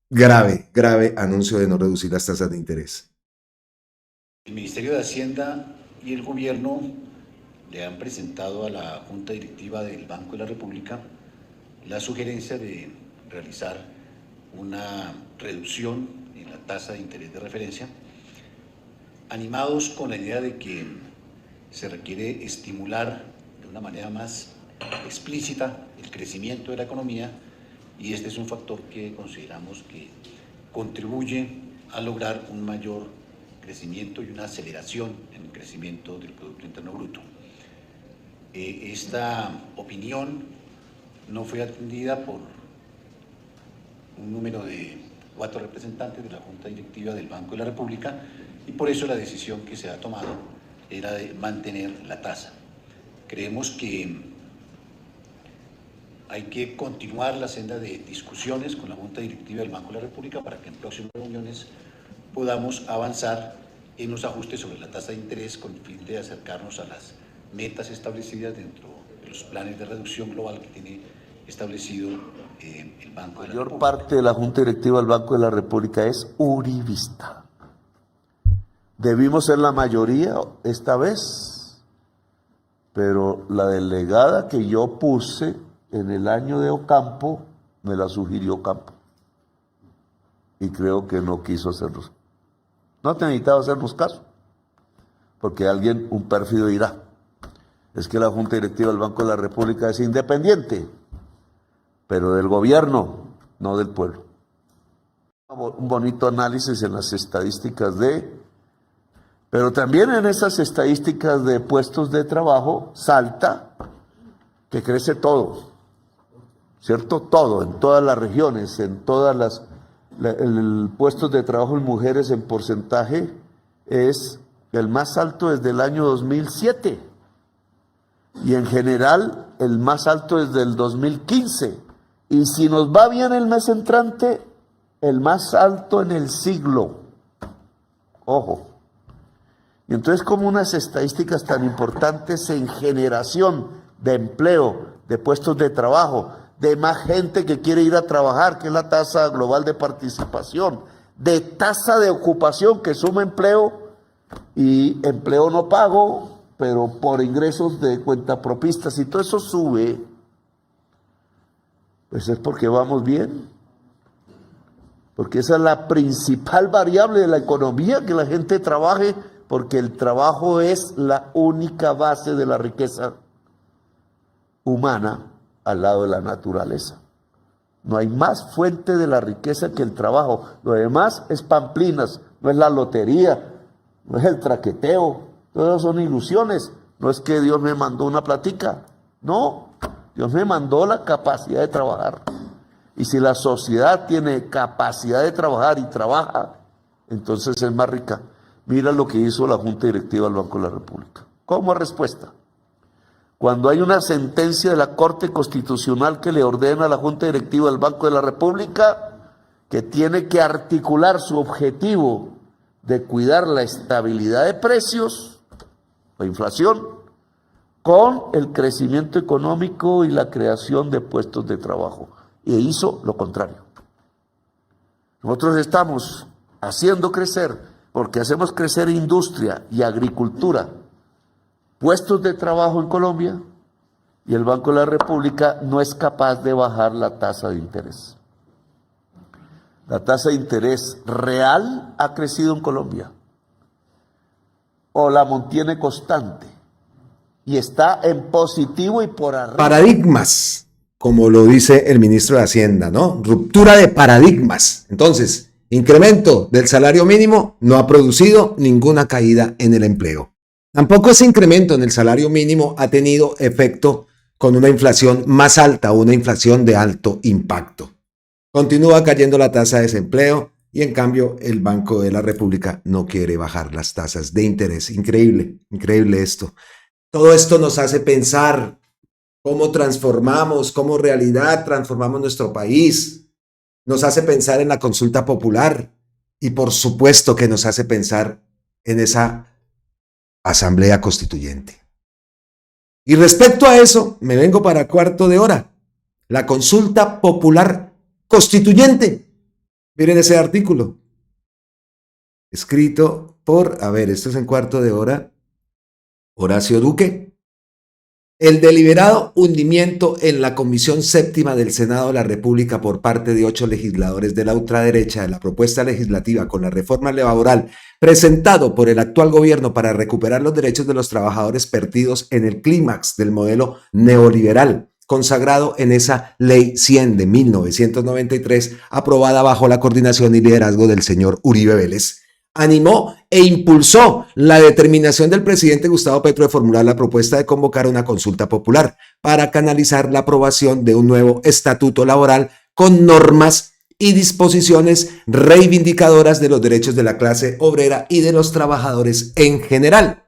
grave anuncio de no reducir las tasas de interés. El Ministerio de Hacienda y el Gobierno le han presentado a la Junta Directiva del Banco de la República la sugerencia de realizar una reducción en la tasa de interés de referencia, animados con la idea de que se requiere estimular de una manera más explícita el crecimiento de la economía, y este es un factor que consideramos que contribuye a lograr un mayor crecimiento y una aceleración en el crecimiento del Producto Interno Bruto. Esta opinión no fue atendida por un número de 4 representantes de la Junta Directiva del Banco de la República, y por eso la decisión que se ha tomado era de mantener la tasa. Creemos que hay que continuar la senda de discusiones con la Junta Directiva del Banco de la República para que en próximas reuniones podamos avanzar en los ajustes sobre la tasa de interés con el fin de acercarnos a las metas establecidas dentro de los planes de reducción global que tiene establecido el Banco de la República. La mayor parte de la Junta Directiva del Banco de la República es uribista. Debimos ser la mayoría esta vez, pero la delegada que yo puse en el año de Ocampo me la sugirió Ocampo, y creo que no quiso hacerlos. No ha necesitado hacernos caso, porque alguien, un pérfido, dirá: es que la Junta Directiva del Banco de la República es independiente, pero del gobierno, no del pueblo. Un bonito análisis en las estadísticas pero también en esas estadísticas de puestos de trabajo salta que crece todo, ¿cierto? Todo, en todas las regiones, en todas las... El puestos de trabajo en mujeres en porcentaje es el más alto desde el año 2007, y en general el más alto desde el 2015, y si nos va bien el mes entrante, el más alto en el siglo. Ojo. Y entonces, como unas estadísticas tan importantes en generación de empleo, de puestos de trabajo, de más gente que quiere ir a trabajar, que es la tasa global de participación, de tasa de ocupación que suma empleo y empleo no pago, pero por ingresos de cuentapropistas, y todo eso sube, pues es porque vamos bien. Porque esa es la principal variable de la economía, que la gente trabaje, porque el trabajo es la única base de la riqueza humana al lado de la naturaleza. No hay más fuente de la riqueza que el trabajo. Lo demás es pamplinas, no es la lotería, no es el traqueteo, todas son ilusiones. No es que Dios me mandó una platica, no, Dios me mandó la capacidad de trabajar. Y si la sociedad tiene capacidad de trabajar y trabaja, entonces es más rica. Mira lo que hizo la Junta Directiva del Banco de la República. Como respuesta, cuando hay una sentencia de la Corte Constitucional que le ordena a la Junta Directiva del Banco de la República que tiene que articular su objetivo de cuidar la estabilidad de precios, la inflación, con el crecimiento económico y la creación de puestos de trabajo. E hizo lo contrario. Nosotros estamos haciendo crecer, porque hacemos crecer industria y agricultura, puestos de trabajo en Colombia, y el Banco de la República no es capaz de bajar la tasa de interés. La tasa de interés real ha crecido en Colombia, o la mantiene constante, y está en positivo y por arriba. Paradigmas, como lo dice el ministro de Hacienda, ¿no? Ruptura de paradigmas. Entonces, incremento del salario mínimo no ha producido ninguna caída en el empleo. Tampoco ese incremento en el salario mínimo ha tenido efecto con una inflación más alta, una inflación de alto impacto. Continúa cayendo la tasa de desempleo y en cambio el Banco de la República no quiere bajar las tasas de interés. Increíble, increíble esto. Todo esto nos hace pensar cómo transformamos, cómo realidad transformamos nuestro país. Nos hace pensar en la consulta popular y por supuesto que nos hace pensar en esa asamblea constituyente. Y respecto a eso, me vengo para cuarto de hora. La consulta popular constituyente. Miren ese artículo. Escrito por, esto es en cuarto de hora, Horacio Duque. El deliberado hundimiento en la Comisión Séptima del Senado de la República por parte de 8 legisladores de la ultraderecha de la propuesta legislativa con la reforma laboral presentado por el actual gobierno para recuperar los derechos de los trabajadores perdidos en el clímax del modelo neoliberal consagrado en esa Ley 100 de 1993, aprobada bajo la coordinación y liderazgo del señor Uribe Vélez, animó e impulsó la determinación del presidente Gustavo Petro de formular la propuesta de convocar una consulta popular para canalizar la aprobación de un nuevo estatuto laboral con normas y disposiciones reivindicadoras de los derechos de la clase obrera y de los trabajadores en general,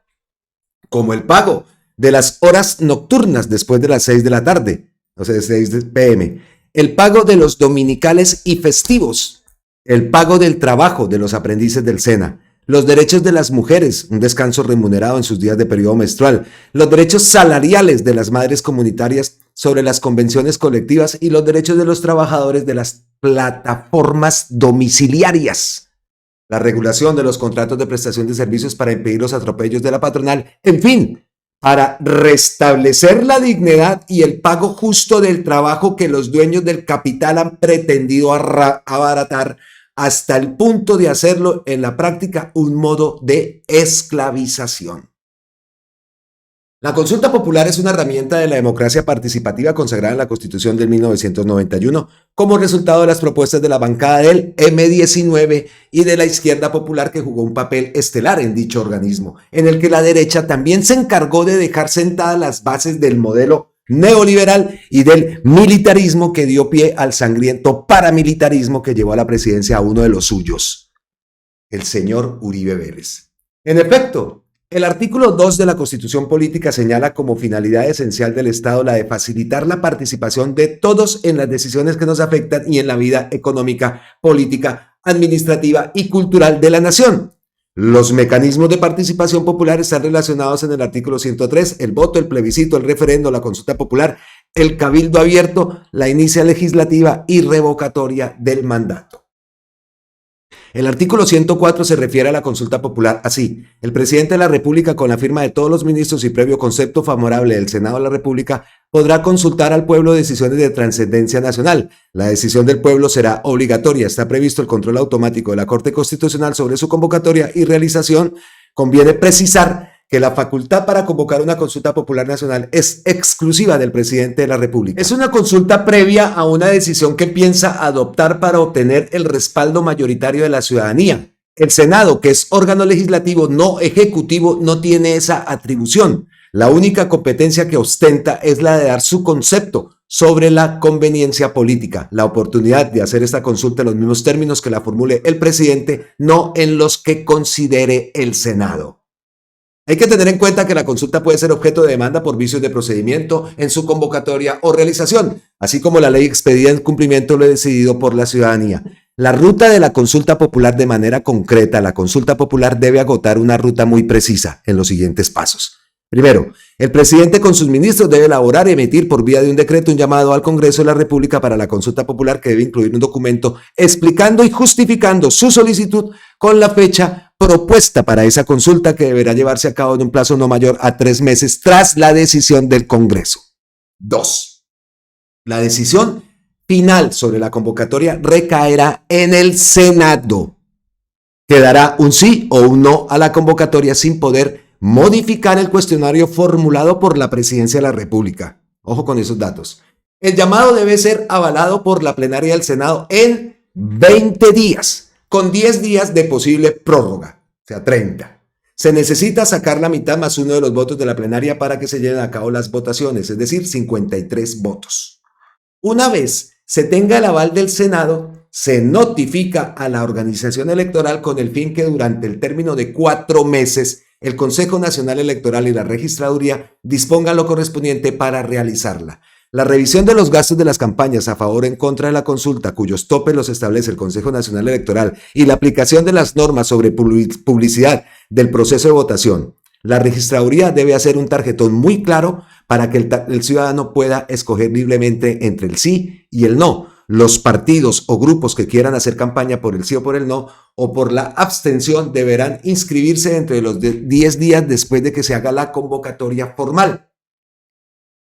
como el pago de las horas nocturnas después de las 6 de la tarde, o sea, 6 p.m., el pago de los dominicales y festivos, el pago del trabajo de los aprendices del SENA, los derechos de las mujeres, un descanso remunerado en sus días de periodo menstrual, los derechos salariales de las madres comunitarias sobre las convenciones colectivas y los derechos de los trabajadores de las plataformas domiciliarias, la regulación de los contratos de prestación de servicios para impedir los atropellos de la patronal, en fin, para restablecer la dignidad y el pago justo del trabajo que los dueños del capital han pretendido abaratar hasta el punto de hacerlo en la práctica un modo de esclavización. La consulta popular es una herramienta de la democracia participativa consagrada en la Constitución de 1991 como resultado de las propuestas de la bancada del M19 y de la izquierda popular, que jugó un papel estelar en dicho organismo, en el que la derecha también se encargó de dejar sentadas las bases del modelo neoliberal y del militarismo que dio pie al sangriento paramilitarismo que llevó a la presidencia a uno de los suyos, el señor Uribe Vélez. En efecto, el artículo 2 de la Constitución Política señala como finalidad esencial del Estado la de facilitar la participación de todos en las decisiones que nos afectan y en la vida económica, política, administrativa y cultural de la nación. Los mecanismos de participación popular están relacionados en el artículo 103, el voto, el plebiscito, el referendo, la consulta popular, el cabildo abierto, la inicia legislativa y revocatoria del mandato. El artículo 104 se refiere a la consulta popular así: el presidente de la República, con la firma de todos los ministros y previo concepto favorable del Senado de la República, podrá consultar al pueblo decisiones de trascendencia nacional. La decisión del pueblo será obligatoria. Está previsto el control automático de la Corte Constitucional sobre su convocatoria y realización. Conviene precisar que la facultad para convocar una consulta popular nacional es exclusiva del presidente de la República. Es una consulta previa a una decisión que piensa adoptar para obtener el respaldo mayoritario de la ciudadanía. El Senado, que es órgano legislativo no ejecutivo, no tiene esa atribución. La única competencia que ostenta es la de dar su concepto sobre la conveniencia política, la oportunidad de hacer esta consulta en los mismos términos que la formule el presidente, no en los que considere el Senado. Hay que tener en cuenta que la consulta puede ser objeto de demanda por vicios de procedimiento en su convocatoria o realización, así como la ley expedida en cumplimiento de lo decidido por la ciudadanía. La ruta de la consulta popular, de manera concreta, la consulta popular debe agotar una ruta muy precisa en los siguientes pasos. Primero, el presidente con sus ministros debe elaborar y emitir por vía de un decreto un llamado al Congreso de la República para la consulta popular, que debe incluir un documento explicando y justificando su solicitud con la fecha propuesta para esa consulta, que deberá llevarse a cabo en un plazo no mayor a 3 meses tras la decisión del Congreso. 2. La decisión final sobre la convocatoria recaerá en el Senado, que dará un sí o un no a la convocatoria sin poder modificar el cuestionario formulado por la Presidencia de la República. Ojo con esos datos. El llamado debe ser avalado por la plenaria del Senado en 20 días, con 10 días de posible prórroga, o sea, 30. Se necesita sacar la mitad más uno de los votos de la plenaria para que se lleven a cabo las votaciones, es decir, 53 votos. Una vez se tenga el aval del Senado, se notifica a la organización electoral con el fin que durante el término de 4 meses el Consejo Nacional Electoral y la Registraduría dispongan lo correspondiente para realizarla. La revisión de los gastos de las campañas a favor o en contra de la consulta, cuyos topes los establece el Consejo Nacional Electoral, y la aplicación de las normas sobre publicidad del proceso de votación. La Registraduría debe hacer un tarjetón muy claro para que el ciudadano pueda escoger libremente entre el sí y el no. Los partidos o grupos que quieran hacer campaña por el sí o por el no o por la abstención deberán inscribirse dentro de los 10 días después de que se haga la convocatoria formal.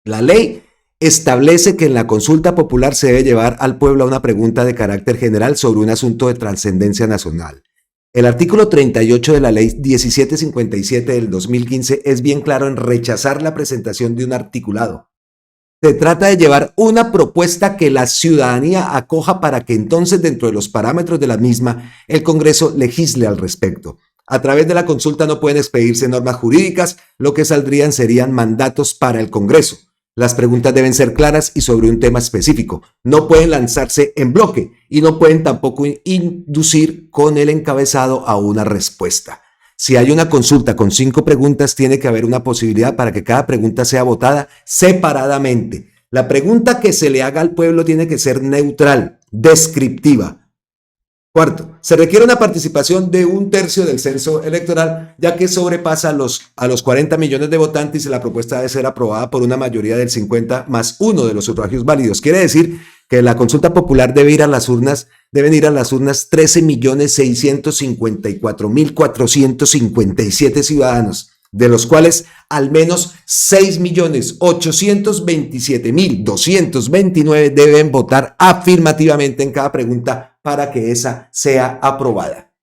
La ley establece que en la consulta popular se debe llevar al pueblo a una pregunta de carácter general sobre un asunto de trascendencia nacional. El artículo 38 de la ley 1757 del 2015 es bien claro en rechazar la presentación de un articulado. Se trata de llevar una propuesta que la ciudadanía acoja para que entonces, dentro de los parámetros de la misma, el Congreso legisle al respecto. A través de la consulta no pueden expedirse normas jurídicas, lo que saldrían serían mandatos para el Congreso. Las preguntas deben ser claras y sobre un tema específico. No pueden lanzarse en bloque y no pueden tampoco inducir con el encabezado a una respuesta. Si hay una consulta con 5 preguntas, tiene que haber una posibilidad para que cada pregunta sea votada separadamente. La pregunta que se le haga al pueblo tiene que ser neutral, descriptiva. Cuarto, se requiere una participación de 1/3 del censo electoral, ya que sobrepasa a los 40 millones de votantes y la propuesta debe ser aprobada por una mayoría del 50 más 1 de los sufragios válidos. Quiere decir que la consulta popular deben ir a las urnas 13.654.457 ciudadanos, de los cuales al menos 6.827.229 deben votar afirmativamente en cada pregunta para que esa sea aprobada.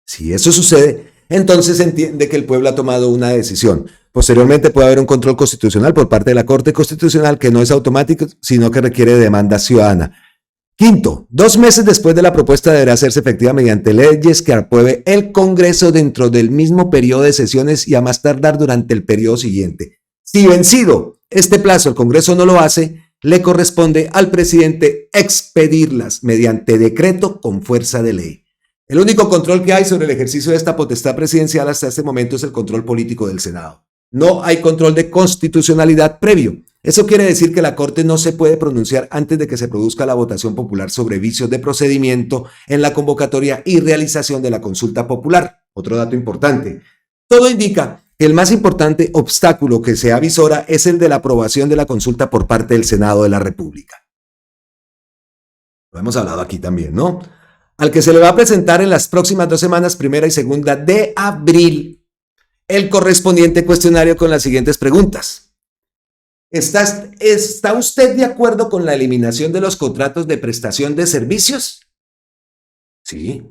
Si eso sucede, entonces se entiende que el pueblo ha tomado una decisión. Posteriormente puede haber un control constitucional por parte de la Corte Constitucional que no es automático, sino que requiere demanda ciudadana. Quinto, 2 meses después de la propuesta deberá hacerse efectiva mediante leyes que apruebe el Congreso dentro del mismo periodo de sesiones y a más tardar durante el periodo siguiente. Si vencido este plazo el Congreso no lo hace, le corresponde al presidente expedirlas mediante decreto con fuerza de ley. El único control que hay sobre el ejercicio de esta potestad presidencial hasta este momento es el control político del Senado. No hay control de constitucionalidad previo. Eso quiere decir que la Corte no se puede pronunciar antes de que se produzca la votación popular sobre vicios de procedimiento en la convocatoria y realización de la consulta popular. Otro dato importante. Todo indica que el más importante obstáculo que se avisora es el de la aprobación de la consulta por parte del Senado de la República. Lo hemos hablado aquí también, ¿no? Al que se le va a presentar en las próximas 2 semanas, 1 y 2 de abril, el correspondiente cuestionario con las siguientes preguntas. ¿Está usted de acuerdo con la eliminación de los contratos de prestación de servicios? Sí.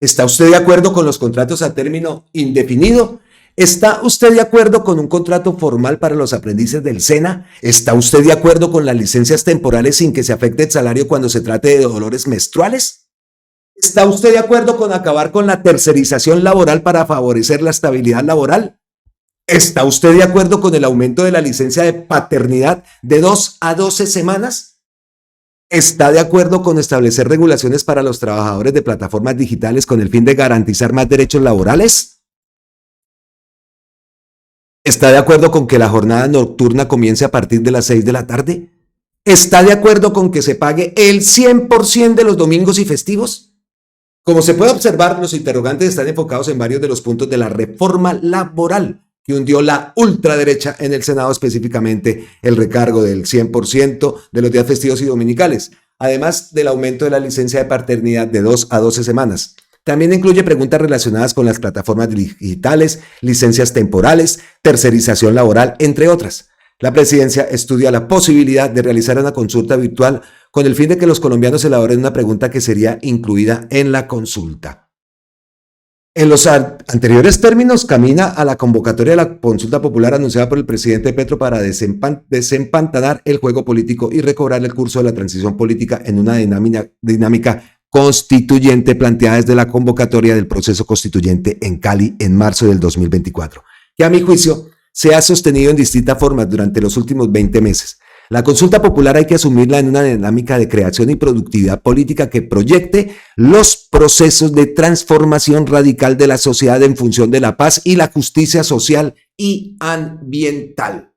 ¿Está usted de acuerdo con los contratos a término indefinido? ¿Está usted de acuerdo con un contrato formal para los aprendices del SENA? ¿Está usted de acuerdo con las licencias temporales sin que se afecte el salario cuando se trate de dolores menstruales? ¿Está usted de acuerdo con acabar con la tercerización laboral para favorecer la estabilidad laboral? ¿Está usted de acuerdo con el aumento de la licencia de paternidad de 2 a 12 semanas? ¿Está de acuerdo con establecer regulaciones para los trabajadores de plataformas digitales con el fin de garantizar más derechos laborales? ¿Está de acuerdo con que la jornada nocturna comience a partir de las 6 de la tarde? ¿Está de acuerdo con que se pague el 100% de los domingos y festivos? Como se puede observar, los interrogantes están enfocados en varios de los puntos de la reforma laboral que hundió la ultraderecha en el Senado, específicamente el recargo del 100% de los días festivos y dominicales, además del aumento de la licencia de paternidad de 2 a 12 semanas. También incluye preguntas relacionadas con las plataformas digitales, licencias temporales, tercerización laboral, entre otras. La presidencia estudia la posibilidad de realizar una consulta virtual con el fin de que los colombianos elaboren una pregunta que sería incluida en la consulta. En los anteriores términos, camina a la convocatoria de la consulta popular anunciada por el presidente Petro para desempantanar el juego político y recobrar el curso de la transición política en una dinámica constituyente planteada desde la convocatoria del proceso constituyente en Cali en marzo del 2024, que a mi juicio se ha sostenido en distintas formas durante los últimos 20 meses. La consulta popular hay que asumirla en una dinámica de creación y productividad política que proyecte los procesos de transformación radical de la sociedad en función de la paz y la justicia social y ambiental.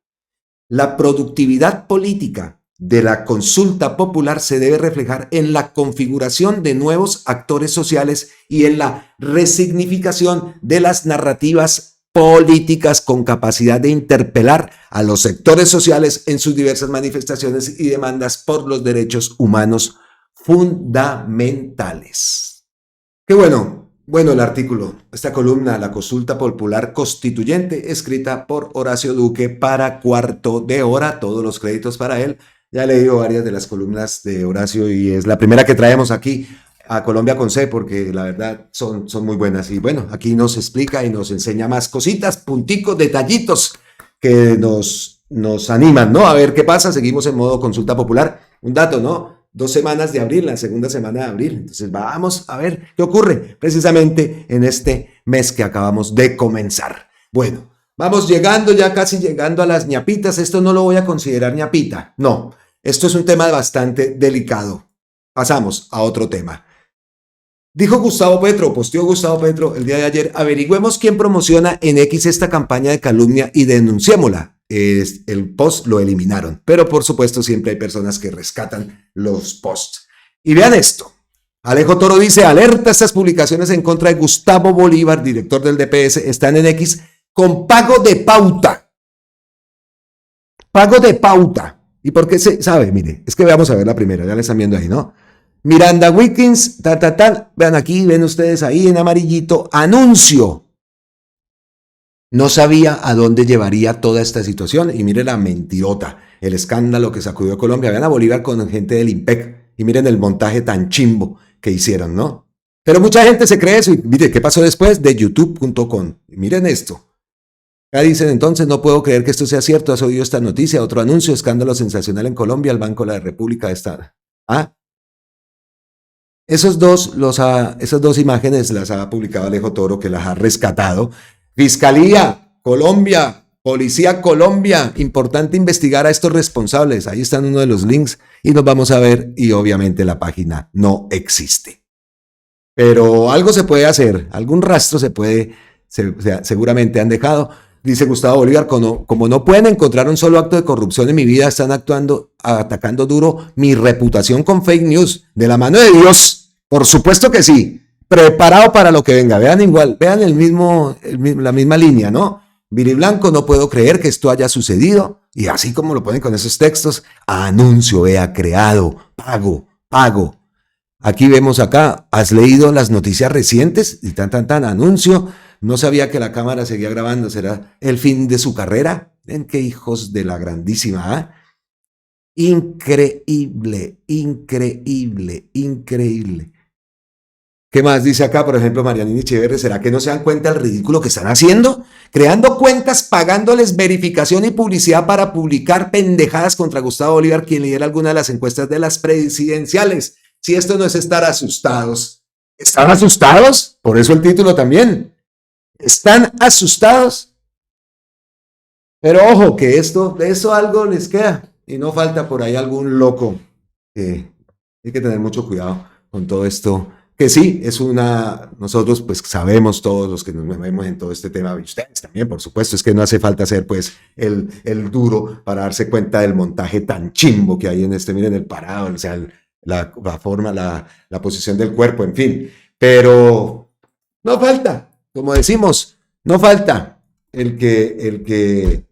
La productividad política de la consulta popular se debe reflejar en la configuración de nuevos actores sociales y en la resignificación de las narrativas políticas con capacidad de interpelar a los sectores sociales en sus diversas manifestaciones y demandas por los derechos humanos fundamentales. Qué bueno, Bueno, el artículo, esta columna, la consulta popular constituyente, escrita por Horacio Duque para Cuarto de Hora, todos los créditos para él. Ya he leído varias de las columnas de Horacio y es la primera que traemos aquí a Colombia con C, porque la verdad son muy buenas. Y bueno, aquí nos explica y nos enseña más cositas, punticos, detallitos que nos animan, ¿no? A ver qué pasa. Seguimos en modo consulta popular. Un dato, ¿no? 2 semanas de abril, la segunda semana de abril. Entonces vamos a ver qué ocurre precisamente en este mes que acabamos de comenzar. Bueno, vamos llegando, ya casi llegando a las ñapitas. Esto no lo voy a considerar ñapita, no. Esto es un tema bastante delicado. Pasamos a otro tema. Dijo Gustavo Petro, posteó Gustavo Petro el día de ayer, averigüemos quién promociona en X esta campaña de calumnia y denunciémosla. El post lo eliminaron, pero por supuesto siempre hay personas que rescatan los posts. Y vean esto, Alejo Toro dice, alerta, estas publicaciones en contra de Gustavo Bolívar, director del DPS, están en X con pago de pauta. Pago de pauta. ¿Y por qué se sabe? Mire, es que vamos a ver la primera, ya la están viendo ahí, ¿no? Miranda Wickens, vean aquí, ven ustedes ahí en amarillito, anuncio. No sabía a dónde llevaría toda esta situación y mire la mentirota, el escándalo que sacudió Colombia. Vean a Bolívar con gente del IMPEC y miren el montaje tan chimbo que hicieron, ¿no? Pero mucha gente se cree eso y mire, ¿qué pasó después? De youtube.com. Miren esto. Acá dicen entonces, no puedo creer que esto sea cierto, has oído esta noticia, otro anuncio, escándalo sensacional en Colombia, el Banco de la República está. Esas dos imágenes las ha publicado Alejo Toro, que las ha rescatado. Fiscalía Colombia, Policía Colombia, importante investigar a estos responsables. Ahí están uno de los links y nos vamos a ver y obviamente la página no existe. Pero algo se puede hacer, algún rastro seguramente han dejado. Dice Gustavo Bolívar, como no pueden encontrar un solo acto de corrupción en mi vida, están atacando duro mi reputación con fake news. De la mano de Dios, por supuesto que sí. Preparado para lo que venga. Vean igual, vean la misma línea, ¿no? Viri Blanco, no puedo creer que esto haya sucedido. Y así como lo ponen con esos textos, anuncio, vea, creado, pago. Aquí vemos acá, ¿has leído las noticias recientes? Y anuncio. No sabía que la cámara seguía grabando, ¿será el fin de su carrera? Ven qué hijos de la grandísima, ¿eh? Increíble. ¿Qué más dice acá, por ejemplo, Marianini Echeverri? ¿Será que no se dan cuenta del ridículo que están haciendo? Creando cuentas, pagándoles verificación y publicidad para publicar pendejadas contra Gustavo Bolívar, quien lidera alguna de las encuestas de las presidenciales. Si esto no es estar asustados. ¿Están asustados? Por eso el título también. ¿Están asustados? Pero ojo, que de eso algo les queda. Y no falta por ahí algún loco. Hay que tener mucho cuidado con todo esto. Que sí, nosotros pues sabemos todos los que nos movemos en todo este tema, y ustedes también, por supuesto, es que no hace falta ser pues el duro para darse cuenta del montaje tan chimbo que hay en miren el parado, o sea, la forma, la posición del cuerpo, en fin, pero no falta, como decimos, no falta el que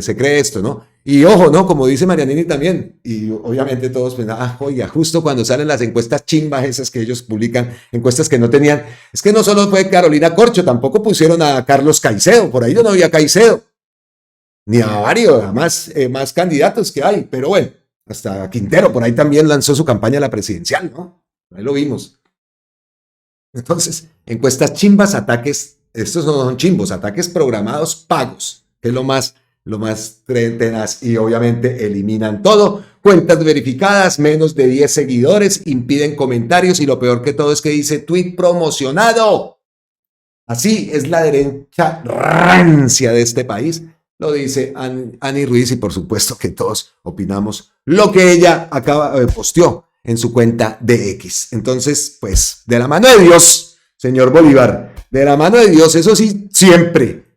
se cree esto, ¿no? Y ojo, ¿no? Como dice Marianini también, y obviamente todos pensaban, oiga, justo cuando salen las encuestas chimbas esas que ellos publican, encuestas que no tenían, es que no solo fue Carolina Corcho, tampoco pusieron a Carlos Caicedo, por ahí no había Caicedo, ni a varios, a más candidatos que hay, pero bueno, hasta Quintero por ahí también lanzó su campaña a la presidencial, ¿no? Ahí lo vimos. Entonces, encuestas chimbas, ataques, estos no son chimbos, ataques programados pagos, que es lo más tenaz, y obviamente eliminan todo, cuentas verificadas, menos de 10 seguidores, impiden comentarios y lo peor que todo es que dice tweet promocionado. Así es la derecha rancia de este país, lo dice Ani Ruiz y por supuesto que todos opinamos lo que ella posteó en su cuenta de X. Entonces, pues, de la mano de Dios, señor Bolívar, de la mano de Dios, eso sí, siempre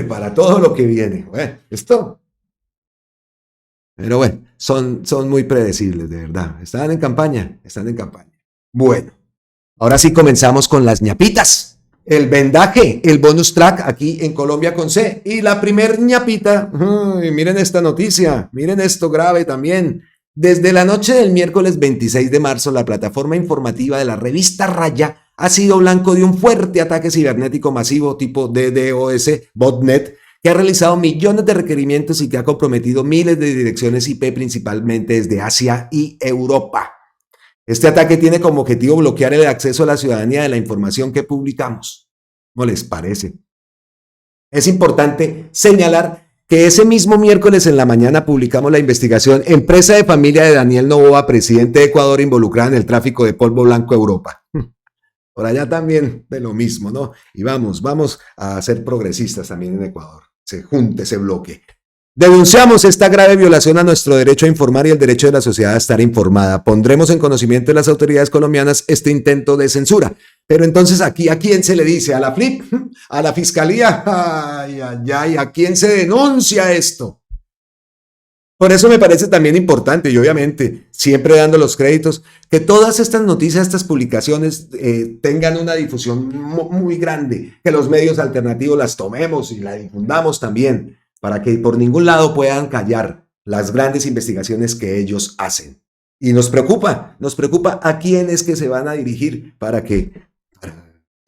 para todo lo que viene. Bueno, esto. Pero bueno, son muy predecibles, de verdad. Están en campaña. Bueno, ahora sí comenzamos con las ñapitas. El vendaje, el bonus track aquí en Colombia con C. Y la primer ñapita, miren esta noticia, miren esto grave también. Desde la noche del miércoles 26 de marzo, la plataforma informativa de la revista Raya ha sido blanco de un fuerte ataque cibernético masivo tipo DDoS, botnet, que ha realizado millones de requerimientos y que ha comprometido miles de direcciones IP, principalmente desde Asia y Europa. Este ataque tiene como objetivo bloquear el acceso a la ciudadanía de la información que publicamos. ¿Cómo les parece? Es importante señalar que ese mismo miércoles en la mañana publicamos la investigación Empresa de familia de Daniel Noboa, presidente de Ecuador, involucrada en el tráfico de polvo blanco a Europa. Por allá también de lo mismo, ¿no? Y vamos a ser progresistas también en Ecuador. Se junte ese bloque. Denunciamos esta grave violación a nuestro derecho a informar y el derecho de la sociedad a estar informada. Pondremos en conocimiento de las autoridades colombianas este intento de censura. Pero entonces aquí, ¿a quién se le dice? ¿A la FLIP? ¿A la Fiscalía? Ay, ay, ay, ¿a quién se denuncia esto? Por eso me parece también importante, y obviamente siempre dando los créditos, que todas estas noticias, estas publicaciones tengan una difusión muy grande, que los medios alternativos las tomemos y la difundamos también, para que por ningún lado puedan callar las grandes investigaciones que ellos hacen. Y nos preocupa a quiénes que se van a dirigir para que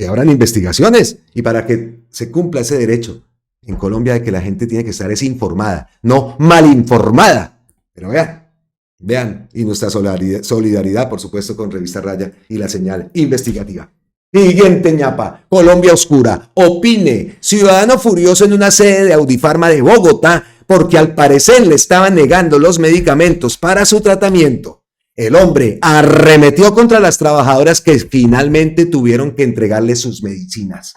abran investigaciones y para que se cumpla ese derecho en Colombia de que la gente tiene que estar informada, no mal informada. Pero vean, y nuestra solidaridad, por supuesto, con Revista Raya y la señal investigativa. Siguiente ñapa, Colombia Oscura, opine, ciudadano furioso en una sede de Audifarma de Bogotá porque al parecer le estaban negando los medicamentos para su tratamiento. El hombre arremetió contra las trabajadoras que finalmente tuvieron que entregarle sus medicinas.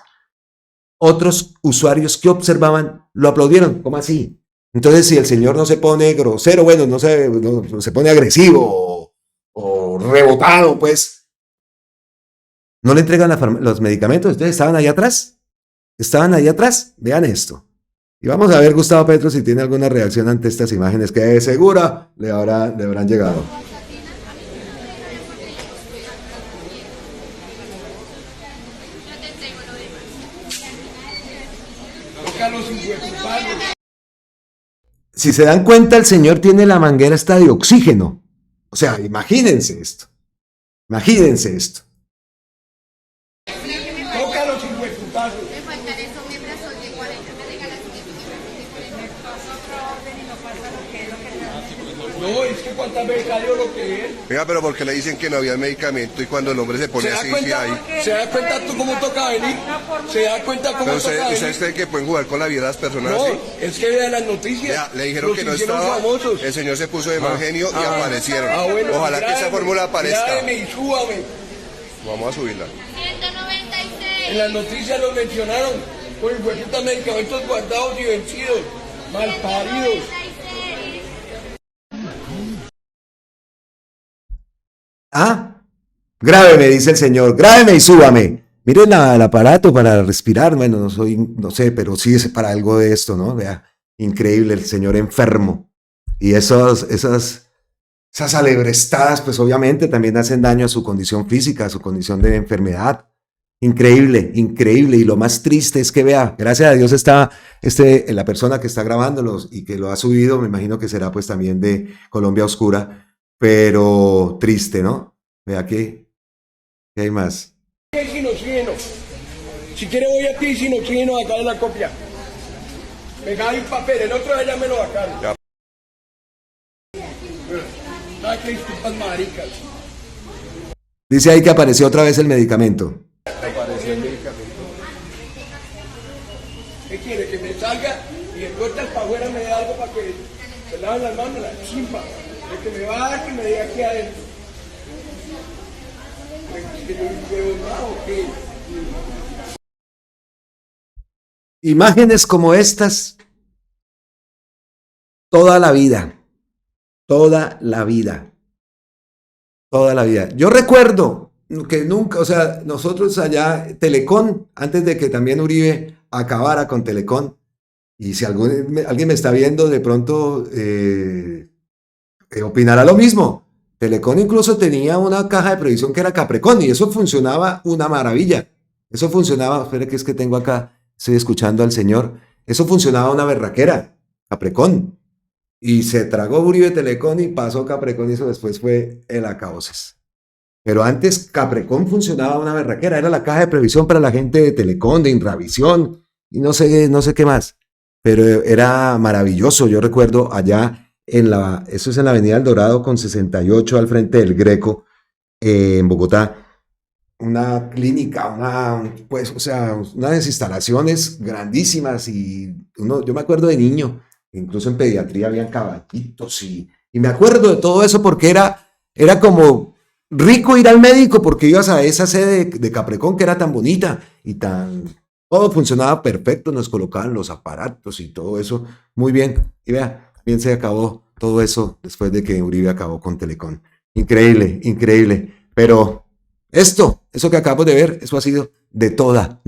Otros usuarios que observaban lo aplaudieron. ¿Cómo así? Entonces, si el señor no se pone grosero, bueno, no se pone agresivo o rebotado, pues, ¿no le entregan los medicamentos? Entonces, ¿estaban ahí atrás? ¿Estaban ahí atrás? Vean esto. Y vamos a ver, Gustavo Petro, si tiene alguna reacción ante estas imágenes que de seguro le habrán llegado. Si se dan cuenta, el señor tiene la manguera esta de oxígeno. O sea, imagínense esto. Imagínense esto. No, es que cuántas veces salió lo que es. Venga, pero porque le dicen que no había medicamento y cuando el hombre se pone así, sí hay. ¿Se da cuenta tú cómo toca venir? ¿Se da cuenta cómo Pero toca venir? ¿ustedes creen que pueden jugar con la vida de las personas No, así? es que vean las noticias. Ya, le dijeron los que no hicieron estaba, famosos. el señor se puso de mal genio y aparecieron. Bueno, Ojalá que esa fórmula aparezca. Grábeme y súbame. Vamos a subirla. 196. En las noticias los mencionaron con el hueputa medicamentos guardados y vencidos. Malparidos. Grábeme, dice el señor, grábeme y súbame. Miren el aparato para respirar. Bueno, no sé, pero sí es para algo de esto, ¿no? Vea, increíble, el señor enfermo. Y esas alebrestadas, pues obviamente también hacen daño a su condición física, a su condición de enfermedad. Increíble, increíble. Y lo más triste es que, vea, gracias a Dios está la persona que está grabándolos y que lo ha subido, me imagino que será pues también de Colombia Oscura, pero triste, ¿no? Vea ¿qué hay más? Sin oxígeno. Si quiere voy a ti sin oxígeno acá de la copia. Venga, hay un papel, el otro allá me lo acá. Ya. Ay, qué disculpas maricas. Dice ahí que apareció otra vez el medicamento. Apareció el medicamento. ¿Qué quiere? Que me salga y de puertas para afuera me dé algo para que se laven las manos, la chimpa. El que me va a dar que me diga aquí adentro. Imágenes como estas, toda la vida. Yo recuerdo que nunca, o sea, nosotros allá, Telecom, antes de que también Uribe acabara con Telecom, y si alguien me está viendo, de pronto opinará lo mismo. Telecom incluso tenía una caja de previsión que era Caprecon y eso funcionaba una maravilla. Eso funcionaba, espere que es que tengo acá, estoy escuchando al señor, eso funcionaba una berraquera, Caprecon. y se tragó Uribe Telecom y pasó Caprecon y eso después fue el acaboses. Pero antes Caprecon funcionaba una berraquera, era la caja de previsión para la gente de Telecom, de Intravisión y no sé qué más. Pero era maravilloso. Yo recuerdo allá eso es en la Avenida El Dorado con 68 al frente del Greco, en Bogotá, una clínica, unas instalaciones grandísimas y yo me acuerdo de niño, incluso en pediatría habían caballitos y me acuerdo de todo eso porque era como rico ir al médico porque ibas a esa sede de Caprecon que era tan bonita y todo funcionaba perfecto, nos colocaban los aparatos y todo eso muy bien. Y vea, bien se acabó todo eso después de que Uribe acabó con Telecom. Increíble, increíble. Pero eso que acabamos de ver, eso ha sido de toda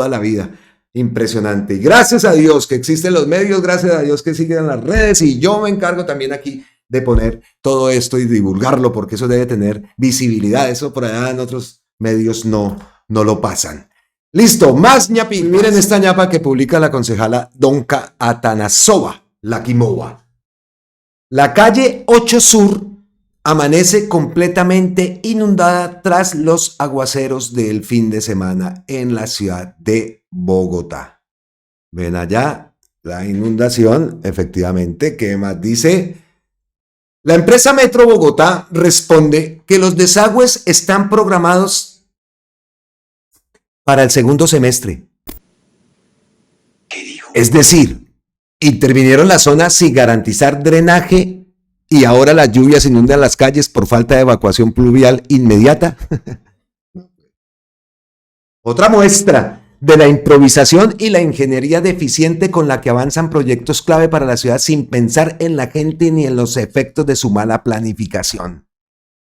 la vida. Impresionante. Y gracias a Dios que existen los medios, gracias a Dios que siguen las redes y yo me encargo también aquí de poner todo esto y divulgarlo porque eso debe tener visibilidad. Eso por allá en otros medios no lo pasan. Listo, más ñapi. Miren esta ñapa que publica la concejala Donka Atanasova Lakimova. La calle 8 Sur amanece completamente inundada tras los aguaceros del fin de semana en la ciudad de Bogotá. Ven allá la inundación, efectivamente. ¿Qué más dice? La empresa Metro Bogotá responde que los desagües están programados para el segundo semestre. Es decir, intervinieron las zonas sin garantizar drenaje y ahora las lluvias inundan las calles por falta de evacuación pluvial inmediata. Otra muestra de la improvisación y la ingeniería deficiente con la que avanzan proyectos clave para la ciudad sin pensar en la gente ni en los efectos de su mala planificación.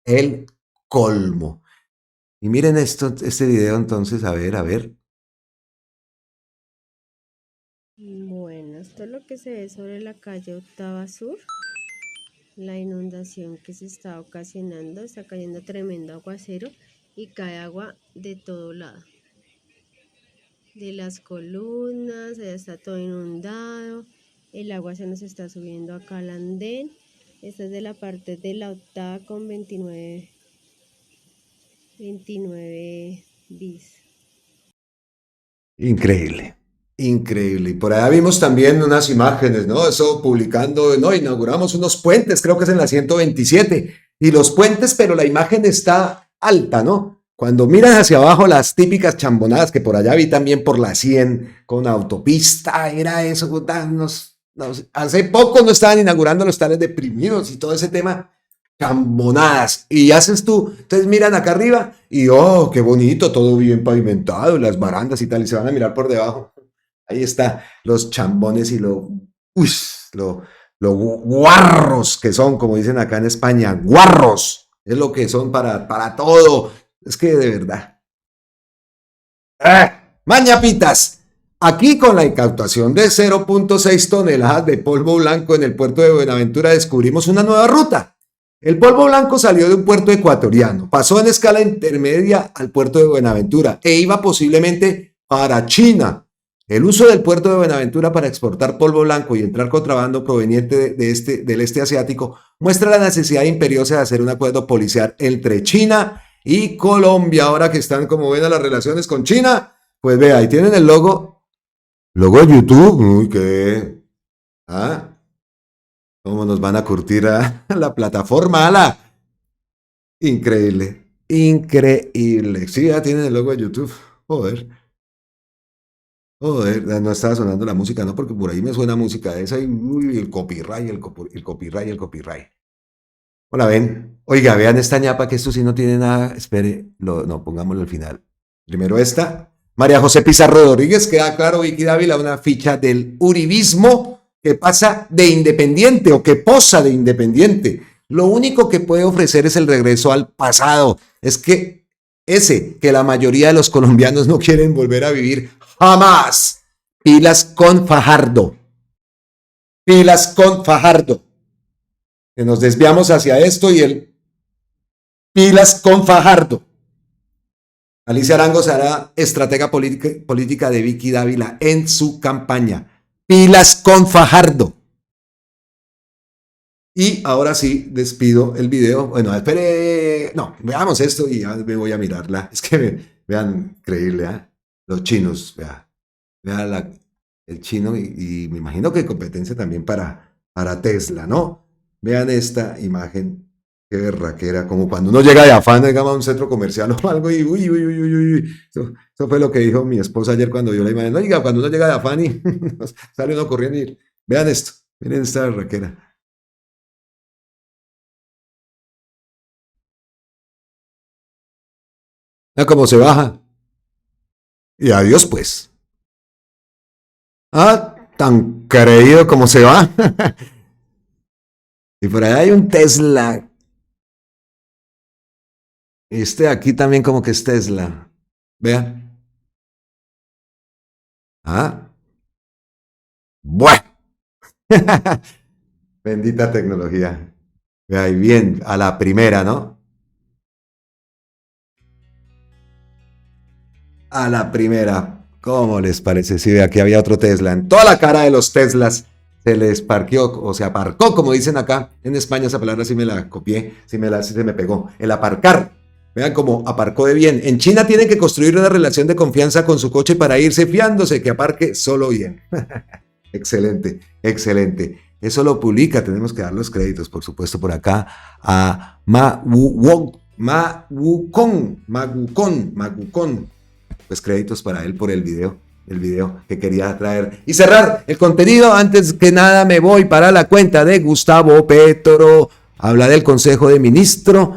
El colmo. Y miren este video entonces, a ver. Bueno, esto es lo que se ve sobre la calle Octava Sur. La inundación que se está ocasionando, está cayendo tremendo aguacero y cae agua de todo lado. De las columnas, allá está todo inundado, el agua se nos está subiendo acá al andén. Esta es de la parte de la octava con 29 bis. Increíble. Y por allá vimos también unas imágenes, ¿no? Eso publicando, ¿no? Inauguramos unos puentes, creo que es en la 127. Y los puentes, pero la imagen está alta, ¿no? Cuando miras hacia abajo, las típicas chambonadas que por allá vi también por la 100 con autopista, era eso. Hace poco no estaban inaugurando los tales deprimidos y todo ese tema. Chambonadas. Y haces tú, entonces miran acá arriba y oh, qué bonito, todo bien pavimentado, las barandas y tal, y se van a mirar por debajo. Ahí está, los chambones y lo guarros que son, como dicen acá en España, guarros, es lo que son para todo. Es que de verdad. Mañapitas, aquí con la incautación de 0.6 toneladas de polvo blanco en el puerto de Buenaventura descubrimos una nueva ruta. El polvo blanco salió de un puerto ecuatoriano, pasó en escala intermedia al puerto de Buenaventura e iba posiblemente para China. El uso del puerto de Buenaventura para exportar polvo blanco y entrar contrabando proveniente del este asiático muestra la necesidad imperiosa de hacer un acuerdo policial entre China y Colombia. Ahora que están como ven a las relaciones con China, pues vea, ahí tienen el logo de YouTube. Uy, ¿qué? ¿Cómo nos van a curtir a la plataforma? ¡Hala! Increíble. Sí, ya tienen el logo de YouTube. Joder, no estaba sonando la música, no, porque por ahí me suena música esa y uy, el copyright. Hola, ven. Oiga, vean esta ñapa que esto sí no tiene nada. Espere, no, pongámoslo al final. Primero esta. María José Pizarro Rodríguez, queda claro, Vicky Dávila, una ficha del uribismo que pasa de independiente o que posa de independiente. Lo único que puede ofrecer es el regreso al pasado. Es que que la mayoría de los colombianos no quieren volver a vivir jamás. Pilas con Fajardo. Que nos desviamos hacia esto y pilas con Fajardo. Alicia Arango será estratega política de Vicky Dávila en su campaña. Pilas con Fajardo. Y ahora sí, despido el video. Bueno, espere, no, veamos esto y ya me voy a mirarla. Es que vean, increíble, ¿eh? Los chinos, vean el chino y me imagino que competencia también para Tesla, ¿no? Vean esta imagen, qué berraquera, como cuando uno llega de afán, digamos, a un centro comercial o algo y uy. Eso fue lo que dijo mi esposa ayer cuando vio la imagen. Oiga, cuando uno llega de afán y sale uno corriendo y vean esto, miren esta berraquera. Vean cómo se baja. Y adiós, pues. Tan creído como se va. Y por ahí hay un Tesla. Aquí también como que es Tesla. Vean. Bueno. Bendita tecnología. Vea, y bien, a la primera, ¿no? A la primera. ¿Cómo les parece? Sí, aquí había otro Tesla. En toda la cara de los Teslas se les parqueó o se aparcó, como dicen acá en España. Esa palabra sí me la copié, sí se me pegó. El aparcar. Vean cómo aparcó de bien. En China tienen que construir una relación de confianza con su coche para irse fiándose que aparque solo bien. Excelente, excelente. Eso lo publica, tenemos que dar los créditos, por supuesto, por acá a Magucon. Pues créditos para él por el video que quería traer. Y cerrar el contenido, antes que nada me voy para la cuenta de Gustavo Petro. Habla del Consejo de Ministros.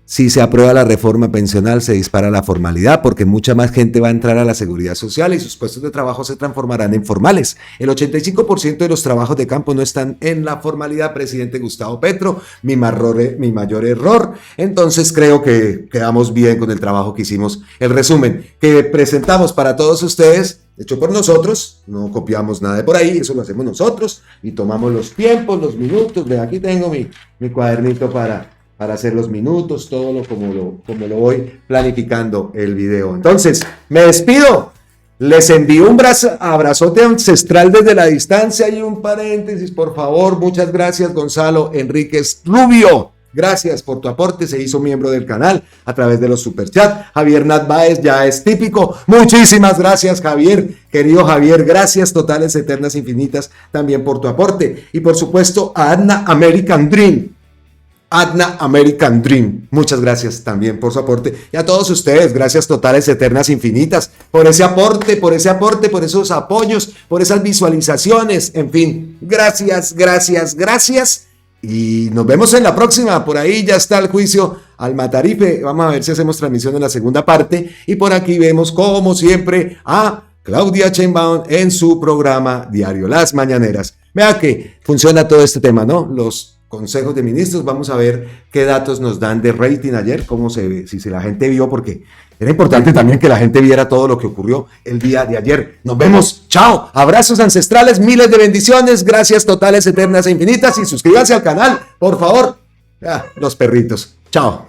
Si se aprueba la reforma pensional, se dispara la formalidad porque mucha más gente va a entrar a la seguridad social y sus puestos de trabajo se transformarán en formales. El 85% de los trabajos de campo no están en la formalidad, presidente Gustavo Petro. Mi mayor error. Entonces creo que quedamos bien con el trabajo que hicimos. El resumen que presentamos para todos ustedes, hecho por nosotros, no copiamos nada de por ahí, eso lo hacemos nosotros y tomamos los tiempos, los minutos. Ve, aquí tengo mi cuadernito para hacer los minutos, todo como lo voy planificando el video. Entonces, me despido. Les envío un abrazote ancestral desde la distancia y un paréntesis, por favor. Muchas gracias, Gonzalo Enríquez Rubio. Gracias por tu aporte, se hizo miembro del canal a través de los superchats. Javier Nat Báez ya es típico. Muchísimas gracias, Javier. Querido Javier, gracias totales, eternas, infinitas también por tu aporte. Y por supuesto a Adna American Dream. Muchas gracias también por su aporte. Y a todos ustedes, gracias totales, eternas, infinitas, por ese aporte, por esos apoyos, por esas visualizaciones. En fin, gracias. Y nos vemos en la próxima. Por ahí ya está el juicio al Matarife. Vamos a ver si hacemos transmisión en la segunda parte. Y por aquí vemos, como siempre, a Claudia Sheinbaum en su programa diario, Las Mañaneras. Vea que funciona todo este tema, ¿no? Los consejos de ministros, vamos a ver qué datos nos dan de rating ayer, cómo se ve, si la gente vio, porque era importante también que la gente viera todo lo que ocurrió el día de ayer. Nos vemos, chao, abrazos ancestrales, miles de bendiciones, gracias totales, eternas e infinitas, y suscríbanse al canal, por favor. Los perritos, chao.